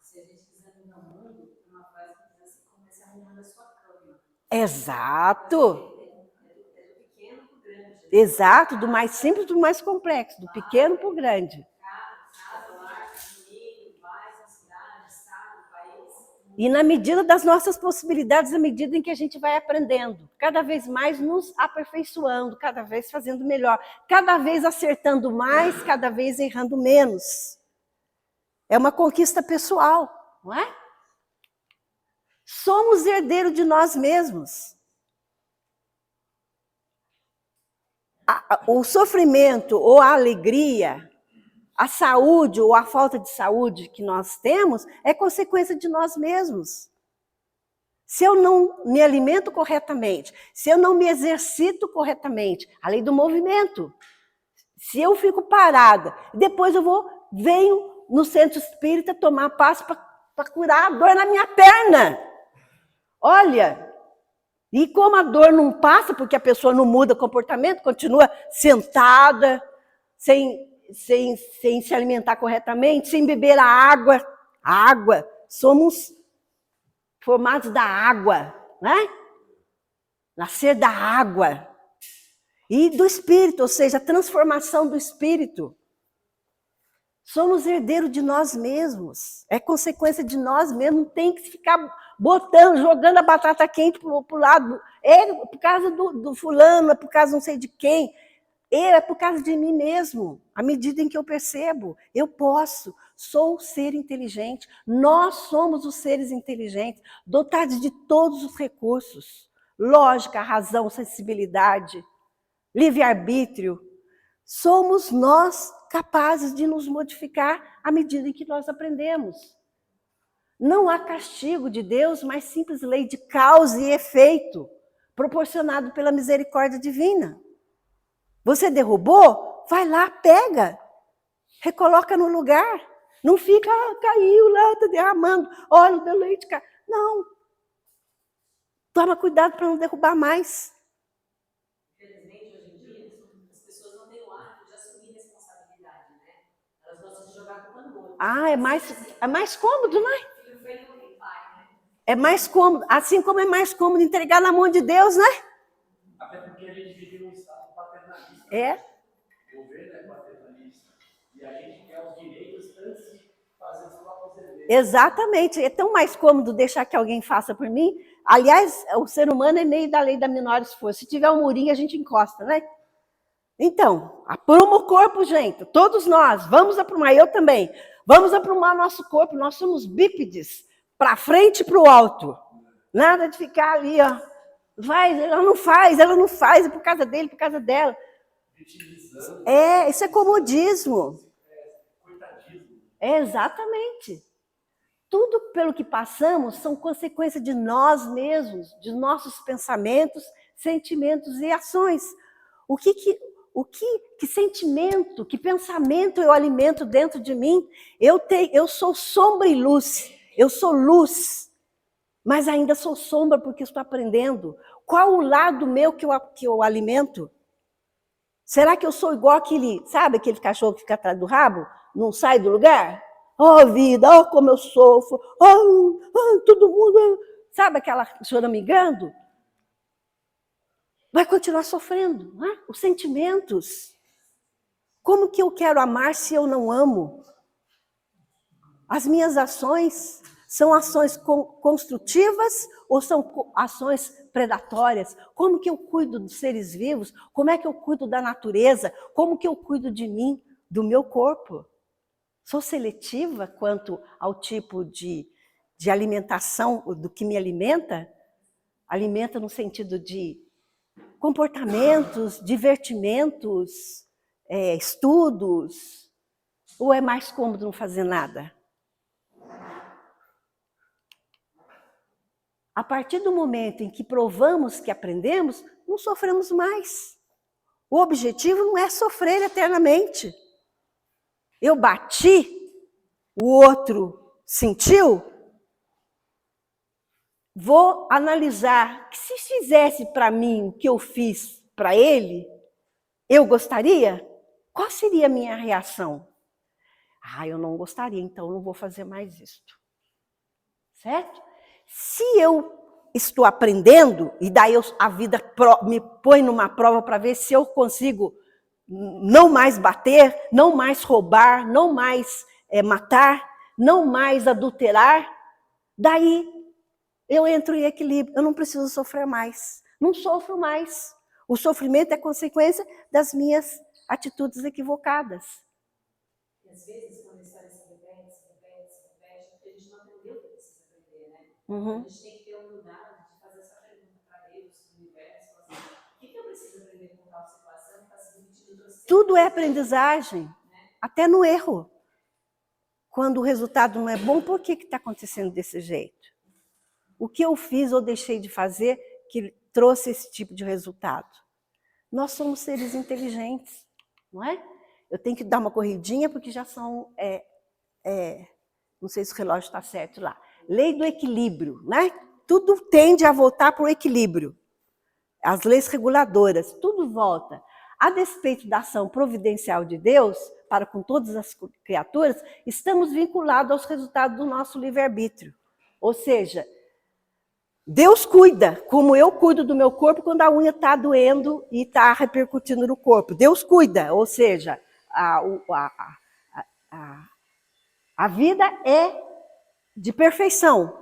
Se a gente quiser mudar o mundo, uma frase que diz assim, comece arrumando a sua cama. Exato. É do pequeno para o grande. Exato, do mais simples para o mais complexo, do pequeno para o grande. Casa, lar, família, paz, na cidade, estado, país. E na medida das nossas possibilidades, na medida em que a gente vai aprendendo, cada vez mais nos aperfeiçoando, cada vez fazendo melhor, cada vez acertando mais, cada vez errando menos. É uma conquista pessoal, não é? Somos herdeiros de nós mesmos. O sofrimento ou a alegria, a saúde ou a falta de saúde que nós temos é consequência de nós mesmos. Se eu não me alimento corretamente, se eu não me exercito corretamente, a lei do movimento, se eu fico parada, depois venho no centro espírita tomar passo para curar a dor na minha perna. Olha, e como a dor não passa, porque a pessoa não muda o comportamento, continua sentada, sem se alimentar corretamente, sem beber a água. A água, somos formados da água, né? Nascer da água. E do espírito, ou seja, a transformação do espírito. Somos herdeiros de nós mesmos. É consequência de nós mesmos. Não tem que ficar jogando a batata quente para o lado. É por causa do fulano, é por causa não sei de quem. É por causa de mim mesmo. À medida em que eu percebo, eu posso. Sou um ser inteligente. Nós somos os seres inteligentes, dotados de todos os recursos. Lógica, razão, sensibilidade, livre-arbítrio. Somos nós capazes de nos modificar à medida em que nós aprendemos. Não há castigo de Deus, mas simples lei de causa e efeito, proporcionado pela misericórdia divina. Você derrubou? Vai lá, pega, recoloca no lugar. Não fica, caiu lá, está derramando, olha, deu leite, caiu. Não. Toma cuidado para não derrubar mais. Infelizmente, hoje em dia, as pessoas não têm o hábito de assumir responsabilidade, né? Elas gostam de jogar a culpa no outro. É mais cômodo, né? É mais cômodo, assim como é mais cômodo entregar na mão de Deus, né? Até porque a gente vive num estado paternalista. É. O governo é paternalista. E a gente quer os direitos antes de fazer os próprios deveres. Exatamente. É tão mais cômodo deixar que alguém faça por mim. Aliás, o ser humano é meio da lei da menor esforço. Se tiver um murinho, a gente encosta, né? Então, apruma o corpo, gente. Todos nós. Vamos aprumar. Eu também. Vamos aprumar nosso corpo. Nós somos bípedes. Para frente e para o alto. Nada de ficar ali, ó. Ela não faz, é por causa dele, por causa dela. Isso é comodismo. É exatamente. Tudo pelo que passamos são consequências de nós mesmos, de nossos pensamentos, sentimentos e ações. Que sentimento, que pensamento eu alimento dentro de mim? Eu sou sombra e luz. Eu sou luz, mas ainda sou sombra porque estou aprendendo. Qual o lado meu que eu alimento? Será que eu sou igual sabe aquele cachorro que fica atrás do rabo? Não sai do lugar? Oh, vida, oh, como eu sofro. Oh, todo mundo... Sabe aquela choramingando? Vai continuar sofrendo, não é? Os sentimentos. Como que eu quero amar se eu não amo? As minhas ações são ações construtivas ou são ações predatórias? Como que eu cuido dos seres vivos? Como é que eu cuido da natureza? Como que eu cuido de mim, do meu corpo? Sou seletiva quanto ao tipo de alimentação, do que me alimenta? Alimenta no sentido de comportamentos, divertimentos, estudos? Ou é mais cômodo não fazer nada? A partir do momento em que provamos que aprendemos, não sofremos mais. O objetivo não é sofrer eternamente. Eu bati, o outro sentiu, vou analisar que se fizesse para mim o que eu fiz para ele, eu gostaria? Qual seria a minha reação? Eu não gostaria, então não vou fazer mais isto. Certo? Se eu estou aprendendo, e daí a vida me põe numa prova para ver se eu consigo não mais bater, não mais roubar, não mais matar, não mais adulterar, daí eu entro em equilíbrio, eu não preciso sofrer mais, não sofro mais. O sofrimento é consequência das minhas atitudes equivocadas. E às vezes, quando a história se repete, porque a gente não aprendeu o que precisa aprender, né? A gente tem que ter a humildade de fazer essa pergunta para Deus, para o universo, assim, o que eu preciso aprender com tal situação que está se repetindo? Tudo é aprendizagem, até no erro. Quando o resultado não é bom, por que está acontecendo desse jeito? O que eu fiz ou deixei de fazer que trouxe esse tipo de resultado? Nós somos seres inteligentes, não é? Eu tenho que dar uma corridinha porque já são, não sei se o relógio está certo lá. Lei do equilíbrio, né? Tudo tende a voltar para o equilíbrio. As leis reguladoras, tudo volta. A despeito da ação providencial de Deus, para com todas as criaturas, estamos vinculados aos resultados do nosso livre-arbítrio. Ou seja, Deus cuida, como eu cuido do meu corpo quando a unha está doendo e está repercutindo no corpo. Deus cuida, ou seja, a vida é de perfeição.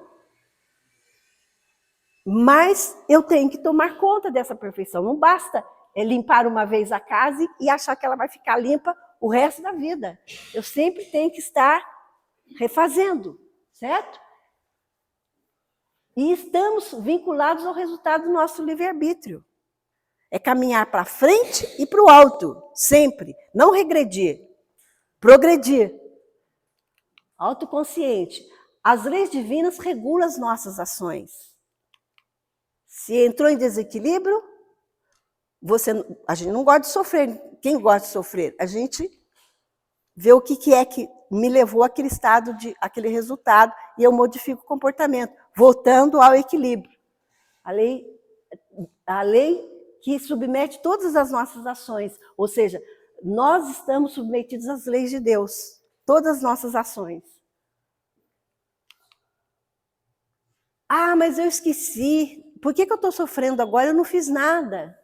Mas eu tenho que tomar conta dessa perfeição. Não basta limpar uma vez a casa e achar que ela vai ficar limpa o resto da vida. Eu sempre tenho que estar refazendo, certo? E estamos vinculados ao resultado do nosso livre-arbítrio. É caminhar para frente e para o alto, sempre. Não regredir, progredir. Autoconsciente. As leis divinas regulam as nossas ações. Se entrou em desequilíbrio, a gente não gosta de sofrer. Quem gosta de sofrer? A gente vê o que é que me levou àquele estado, àquele resultado, e eu modifico o comportamento, voltando ao equilíbrio. A lei que submete todas as nossas ações, ou seja, nós estamos submetidos às leis de Deus, todas as nossas ações. Mas eu esqueci. Por que eu estou sofrendo agora? Eu não fiz nada.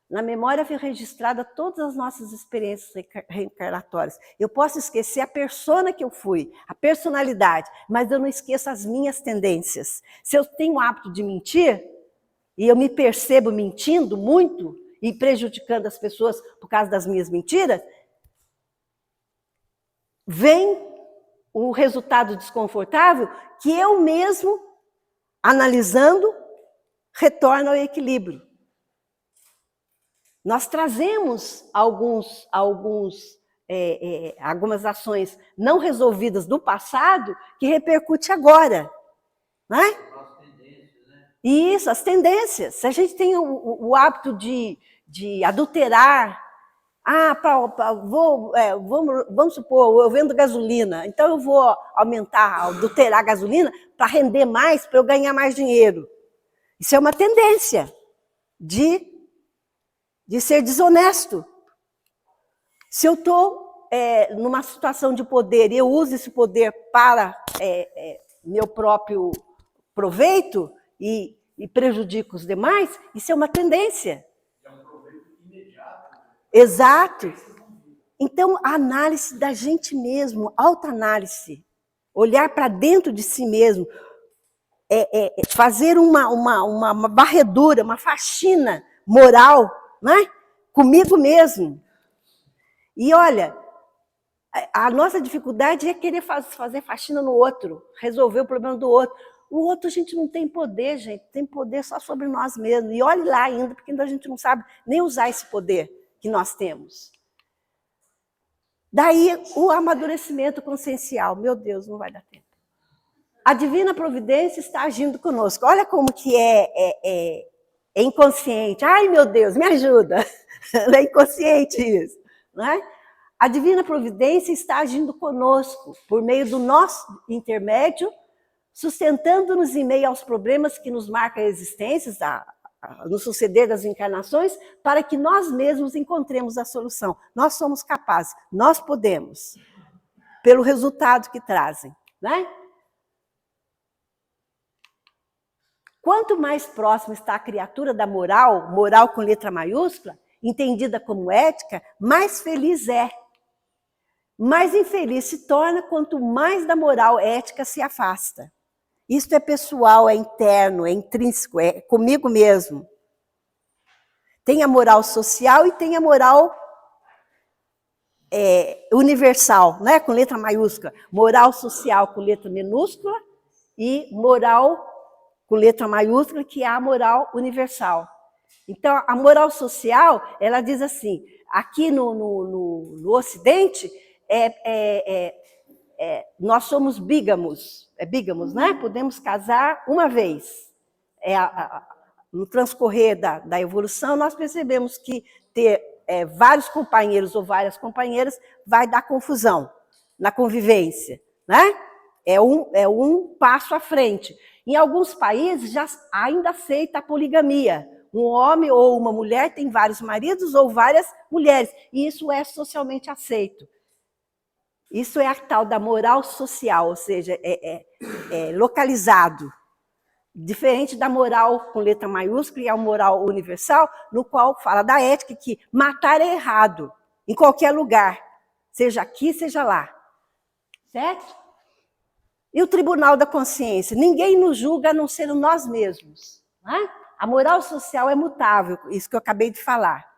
Na memória foi registrada todas as nossas experiências reencarnatórias. Eu posso esquecer a persona que eu fui, a personalidade, mas eu não esqueço as minhas tendências. Se eu tenho o hábito de mentir, e eu me percebo mentindo muito e prejudicando as pessoas por causa das minhas mentiras, vem um resultado desconfortável que eu mesmo, analisando, retorno ao equilíbrio. Nós trazemos algumas ações não resolvidas do passado que repercute agora. Não é? As tendências, né? Isso, as tendências. Se a gente tem o hábito de adulterar, vamos supor, eu vendo gasolina, então eu vou adulterar a gasolina para render mais, para eu ganhar mais dinheiro. Isso é uma tendência de ser desonesto. Se eu estou numa situação de poder e eu uso esse poder para meu próprio proveito e prejudico os demais, isso é uma tendência. É um proveito imediato. Exato. Então, a análise da gente mesmo, autoanálise, olhar para dentro de si mesmo, fazer uma varredura, uma faxina moral, não é? Comigo mesmo. E olha, a nossa dificuldade é querer fazer faxina no outro, resolver o problema do outro. O outro a gente não tem poder, gente, tem poder só sobre nós mesmos. E olhe lá ainda, porque ainda a gente não sabe nem usar esse poder que nós temos. Daí o amadurecimento consciencial. Meu Deus, não vai dar tempo. A divina providência está agindo conosco. Olha como que é inconsciente. Ai, meu Deus, me ajuda. É inconsciente isso, não é? A divina providência está agindo conosco, por meio do nosso intermédio, sustentando-nos em meio aos problemas que nos marcam a existência, no suceder das encarnações, para que nós mesmos encontremos a solução. Nós somos capazes, nós podemos, pelo resultado que trazem, né? Quanto mais próximo está a criatura da moral, moral com letra maiúscula, entendida como ética, mais feliz é. Mais infeliz se torna quanto mais da moral ética se afasta. Isto é pessoal, é interno, é intrínseco, é comigo mesmo. Tem a moral social e tem a moral universal, né? Com letra maiúscula. Moral social com letra minúscula e moral com letra maiúscula, que é a moral universal. Então, a moral social, ela diz assim, aqui no Ocidente, nós somos bígamos, bígamos, né? Podemos casar uma vez. No transcorrer da evolução, nós percebemos que ter vários companheiros ou várias companheiras vai dar confusão na convivência, né? É um passo à frente. Em alguns países já ainda aceita a poligamia. Um homem ou uma mulher tem vários maridos ou várias mulheres, e isso é socialmente aceito. Isso é a tal da moral social, ou seja, é localizado. Diferente da moral com letra maiúscula e a moral universal, no qual fala da ética, que matar é errado, em qualquer lugar, seja aqui, seja lá. Certo? E o tribunal da consciência? Ninguém nos julga a não ser nós mesmos. Né? A moral social é mutável, isso que eu acabei de falar.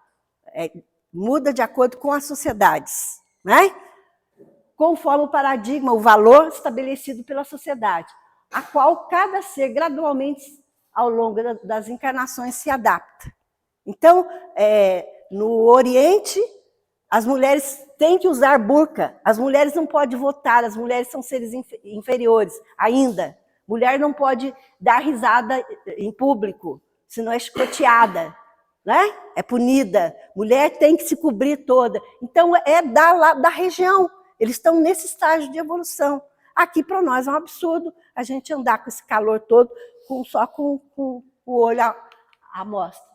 Muda de acordo com as sociedades. Né? Conforme o paradigma, o valor estabelecido pela sociedade, a qual cada ser gradualmente, ao longo das encarnações, se adapta. Então, no Oriente, as mulheres têm que usar burca, as mulheres não podem votar, as mulheres são seres inferiores ainda. Mulher não pode dar risada em público, senão é chicoteada, né? É punida. Mulher tem que se cobrir toda. Então, da região. Eles estão nesse estágio de evolução. Aqui, para nós, é um absurdo a gente andar com esse calor todo, só com o olho à mostra.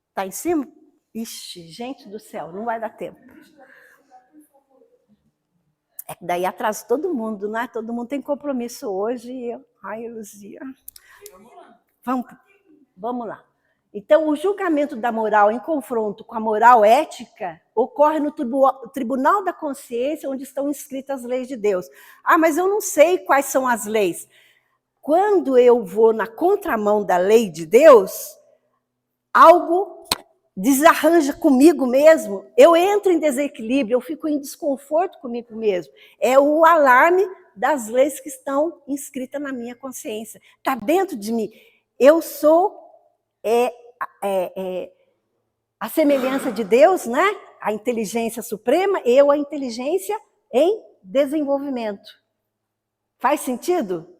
Está em cima? Ixi, gente do céu, não vai dar tempo. É que daí atrasa todo mundo, né? Todo mundo tem compromisso hoje. Ai, Luzia. Vamos lá. Então, o julgamento da moral em confronto com a moral ética ocorre no tribunal da consciência, onde estão escritas as leis de Deus. Ah, mas eu não sei quais são as leis. Quando eu vou na contramão da lei de Deus, algo desarranja comigo mesmo, eu entro em desequilíbrio, eu fico em desconforto comigo mesmo. É o alarme das leis que estão inscritas na minha consciência. Está dentro de mim. Eu sou a semelhança de Deus, né? A inteligência suprema, eu a inteligência em desenvolvimento. Faz sentido?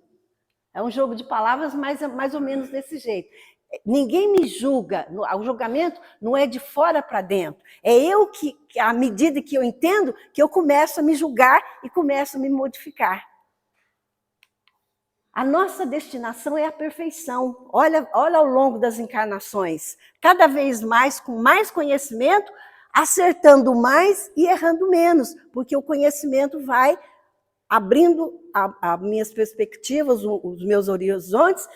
É um jogo de palavras, mas é mais ou menos desse jeito. Ninguém me julga, o julgamento não é de fora para dentro. É eu que, à medida que eu entendo, que eu começo a me julgar e começo a me modificar. A nossa destinação é a perfeição. Olha ao longo das encarnações, cada vez mais, com mais conhecimento, acertando mais e errando menos, porque o conhecimento vai abrindo as minhas perspectivas, os meus horizontes,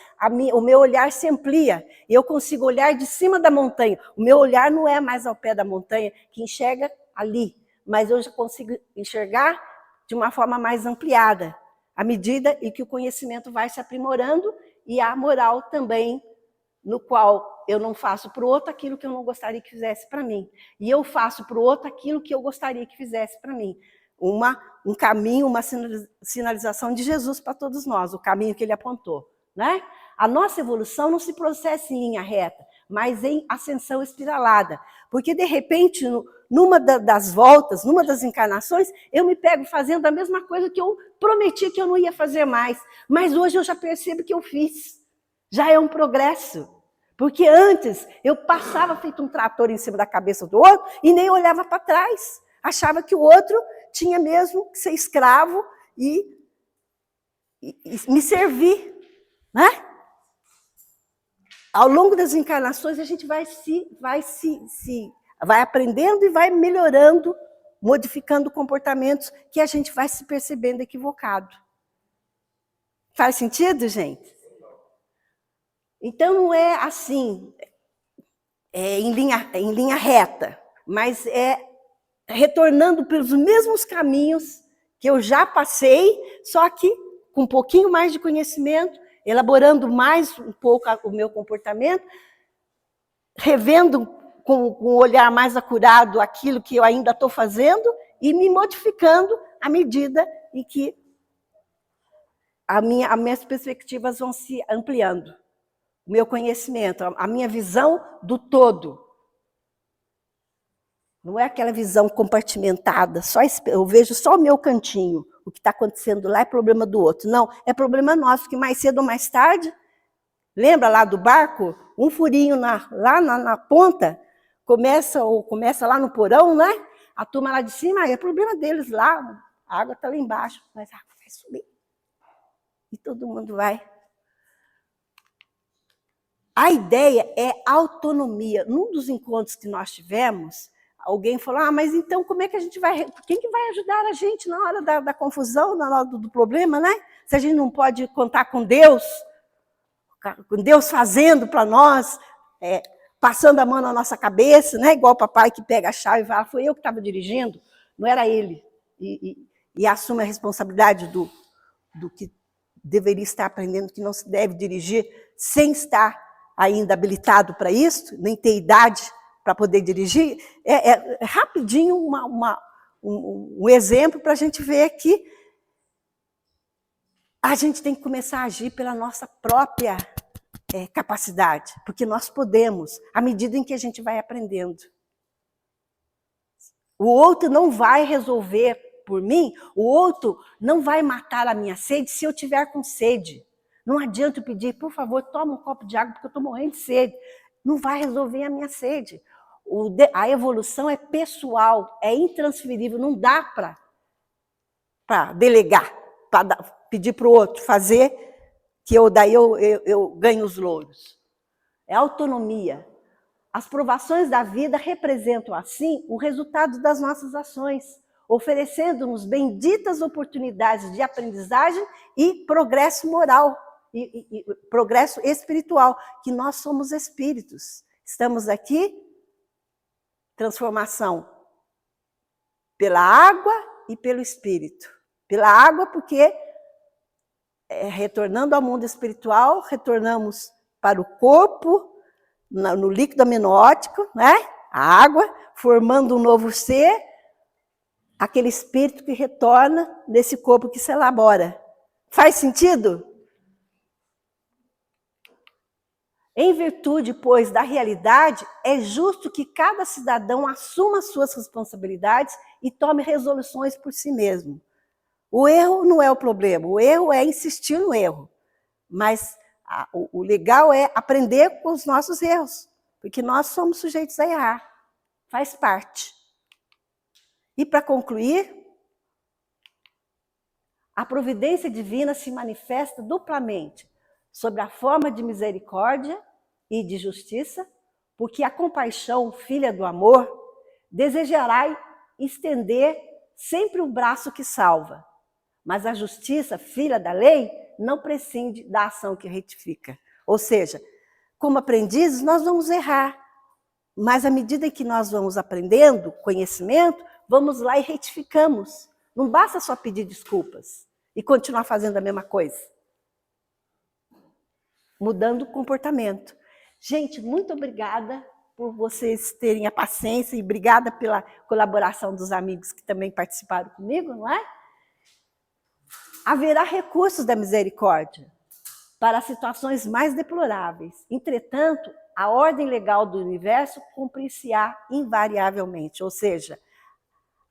o meu olhar se amplia. Eu consigo olhar de cima da montanha. O meu olhar não é mais ao pé da montanha, que enxerga ali, mas eu já consigo enxergar de uma forma mais ampliada, à medida em que o conhecimento vai se aprimorando e a moral também, no qual eu não faço para o outro aquilo que eu não gostaria que fizesse para mim. E eu faço para o outro aquilo que eu gostaria que fizesse para mim. Um caminho, uma sinalização de Jesus para todos nós, o caminho que ele apontou. Né? A nossa evolução não se processa em linha reta, mas em ascensão espiralada. Porque, de repente, numa das voltas, numa das encarnações, eu me pego fazendo a mesma coisa que eu prometi que eu não ia fazer mais. Mas hoje eu já percebo que eu fiz. Já é um progresso. Porque antes eu passava feito um trator em cima da cabeça do outro e nem olhava para trás. Achava que o outro tinha mesmo que ser escravo e me servir, né? Ao longo das encarnações a gente vai aprendendo e vai melhorando, modificando comportamentos que a gente vai se percebendo equivocado. Faz sentido, gente? Então não é assim, em linha reta, mas é retornando pelos mesmos caminhos que eu já passei, só que com um pouquinho mais de conhecimento, elaborando mais um pouco o meu comportamento, revendo com um olhar mais acurado aquilo que eu ainda estou fazendo e me modificando à medida em que as minhas perspectivas vão se ampliando. O meu conhecimento, a minha visão do todo. Não é aquela visão compartimentada, eu vejo só o meu cantinho. O que está acontecendo lá é problema do outro. Não, é problema nosso, que mais cedo ou mais tarde, lembra lá do barco? Um furinho lá na ponta, começa lá no porão, né? A turma lá de cima, é problema deles lá, a água está lá embaixo, mas a água vai subir. E todo mundo vai. A ideia é autonomia. Num dos encontros que nós tivemos, alguém falou, mas então como é que a gente vai... Quem que vai ajudar a gente na hora da confusão, na hora do problema, né? Se a gente não pode contar com Deus fazendo para nós, passando a mão na nossa cabeça, né? Igual o papai que pega a chave e fala, foi eu que estava dirigindo, não era ele. E assume a responsabilidade do que deveria estar aprendendo, que não se deve dirigir sem estar ainda habilitado para isso, nem ter idade para poder dirigir. Rapidinho um exemplo para a gente ver que a gente tem que começar a agir pela nossa própria capacidade, porque nós podemos, à medida em que a gente vai aprendendo. O outro não vai resolver por mim, o outro não vai matar a minha sede se eu tiver com sede. Não adianta eu pedir, por favor, toma um copo de água, porque eu estou morrendo de sede. Não vai resolver a minha sede. A evolução é pessoal, é intransferível, não dá para delegar, para pedir para o outro fazer, que daí eu ganho os louros. É autonomia. As provações da vida representam, assim, o resultado das nossas ações, oferecendo-nos benditas oportunidades de aprendizagem e progresso moral, e progresso espiritual, que nós somos espíritos. Estamos aqui, transformação pela água e pelo espírito. Pela água, porque retornando ao mundo espiritual, retornamos para o corpo, no líquido amniótico, né? A água, formando um novo ser, aquele espírito que retorna nesse corpo que se elabora. Faz sentido? Em virtude, pois, da realidade, é justo que cada cidadão assuma suas responsabilidades e tome resoluções por si mesmo. O erro não é o problema, o erro é insistir no erro. Mas o legal é aprender com os nossos erros, porque nós somos sujeitos a errar, faz parte. E para concluir, a providência divina se manifesta duplamente sobre a forma de misericórdia e de justiça, porque a compaixão, filha do amor, desejará estender sempre o braço que salva, mas a justiça, filha da lei, não prescinde da ação que retifica. Ou seja, como aprendizes, nós vamos errar, mas à medida que nós vamos aprendendo conhecimento, vamos lá e retificamos. Não basta só pedir desculpas e continuar fazendo a mesma coisa. Mudando o comportamento. Gente, muito obrigada por vocês terem a paciência e obrigada pela colaboração dos amigos que também participaram comigo, não é? Haverá recursos da misericórdia para situações mais deploráveis. Entretanto, a ordem legal do universo cumprir-se-á invariavelmente. Ou seja,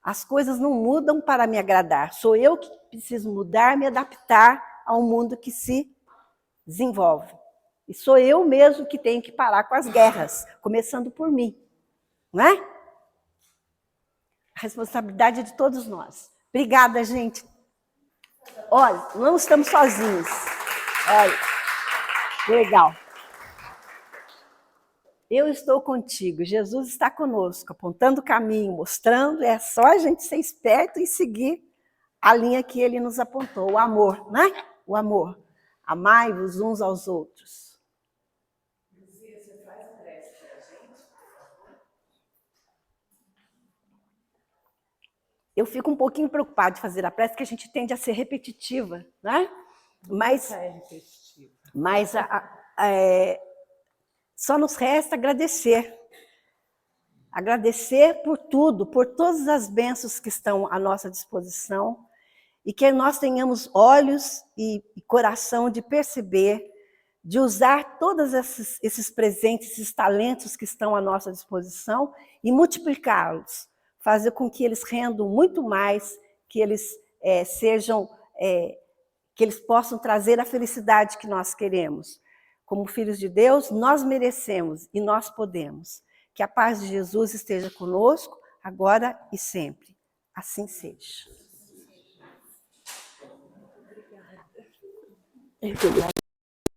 as coisas não mudam para me agradar. Sou eu que preciso mudar, me adaptar ao mundo que se desenvolve. E sou eu mesmo que tenho que parar com as guerras, começando por mim. Não é? A responsabilidade é de todos nós. Obrigada, gente. Olha, não estamos sozinhos. Olha, que legal. Eu estou contigo. Jesus está conosco, apontando o caminho, mostrando. É só a gente ser esperto e seguir a linha que ele nos apontou. O amor, né? O amor. Amai-vos uns aos outros. Luzia, você faz a prece para a gente, por favor? Eu fico um pouquinho preocupada de fazer a prece, porque a gente tende a ser repetitiva, né? Mas só nos resta agradecer. Agradecer por tudo, por todas as bênçãos que estão à nossa disposição, e que nós tenhamos olhos e coração de perceber, de usar todos esses presentes, esses talentos que estão à nossa disposição e multiplicá-los, fazer com que eles rendam muito mais, que eles que eles possam trazer a felicidade que nós queremos. Como filhos de Deus, nós merecemos e nós podemos. Que a paz de Jesus esteja conosco, agora e sempre. Assim seja. Obrigada.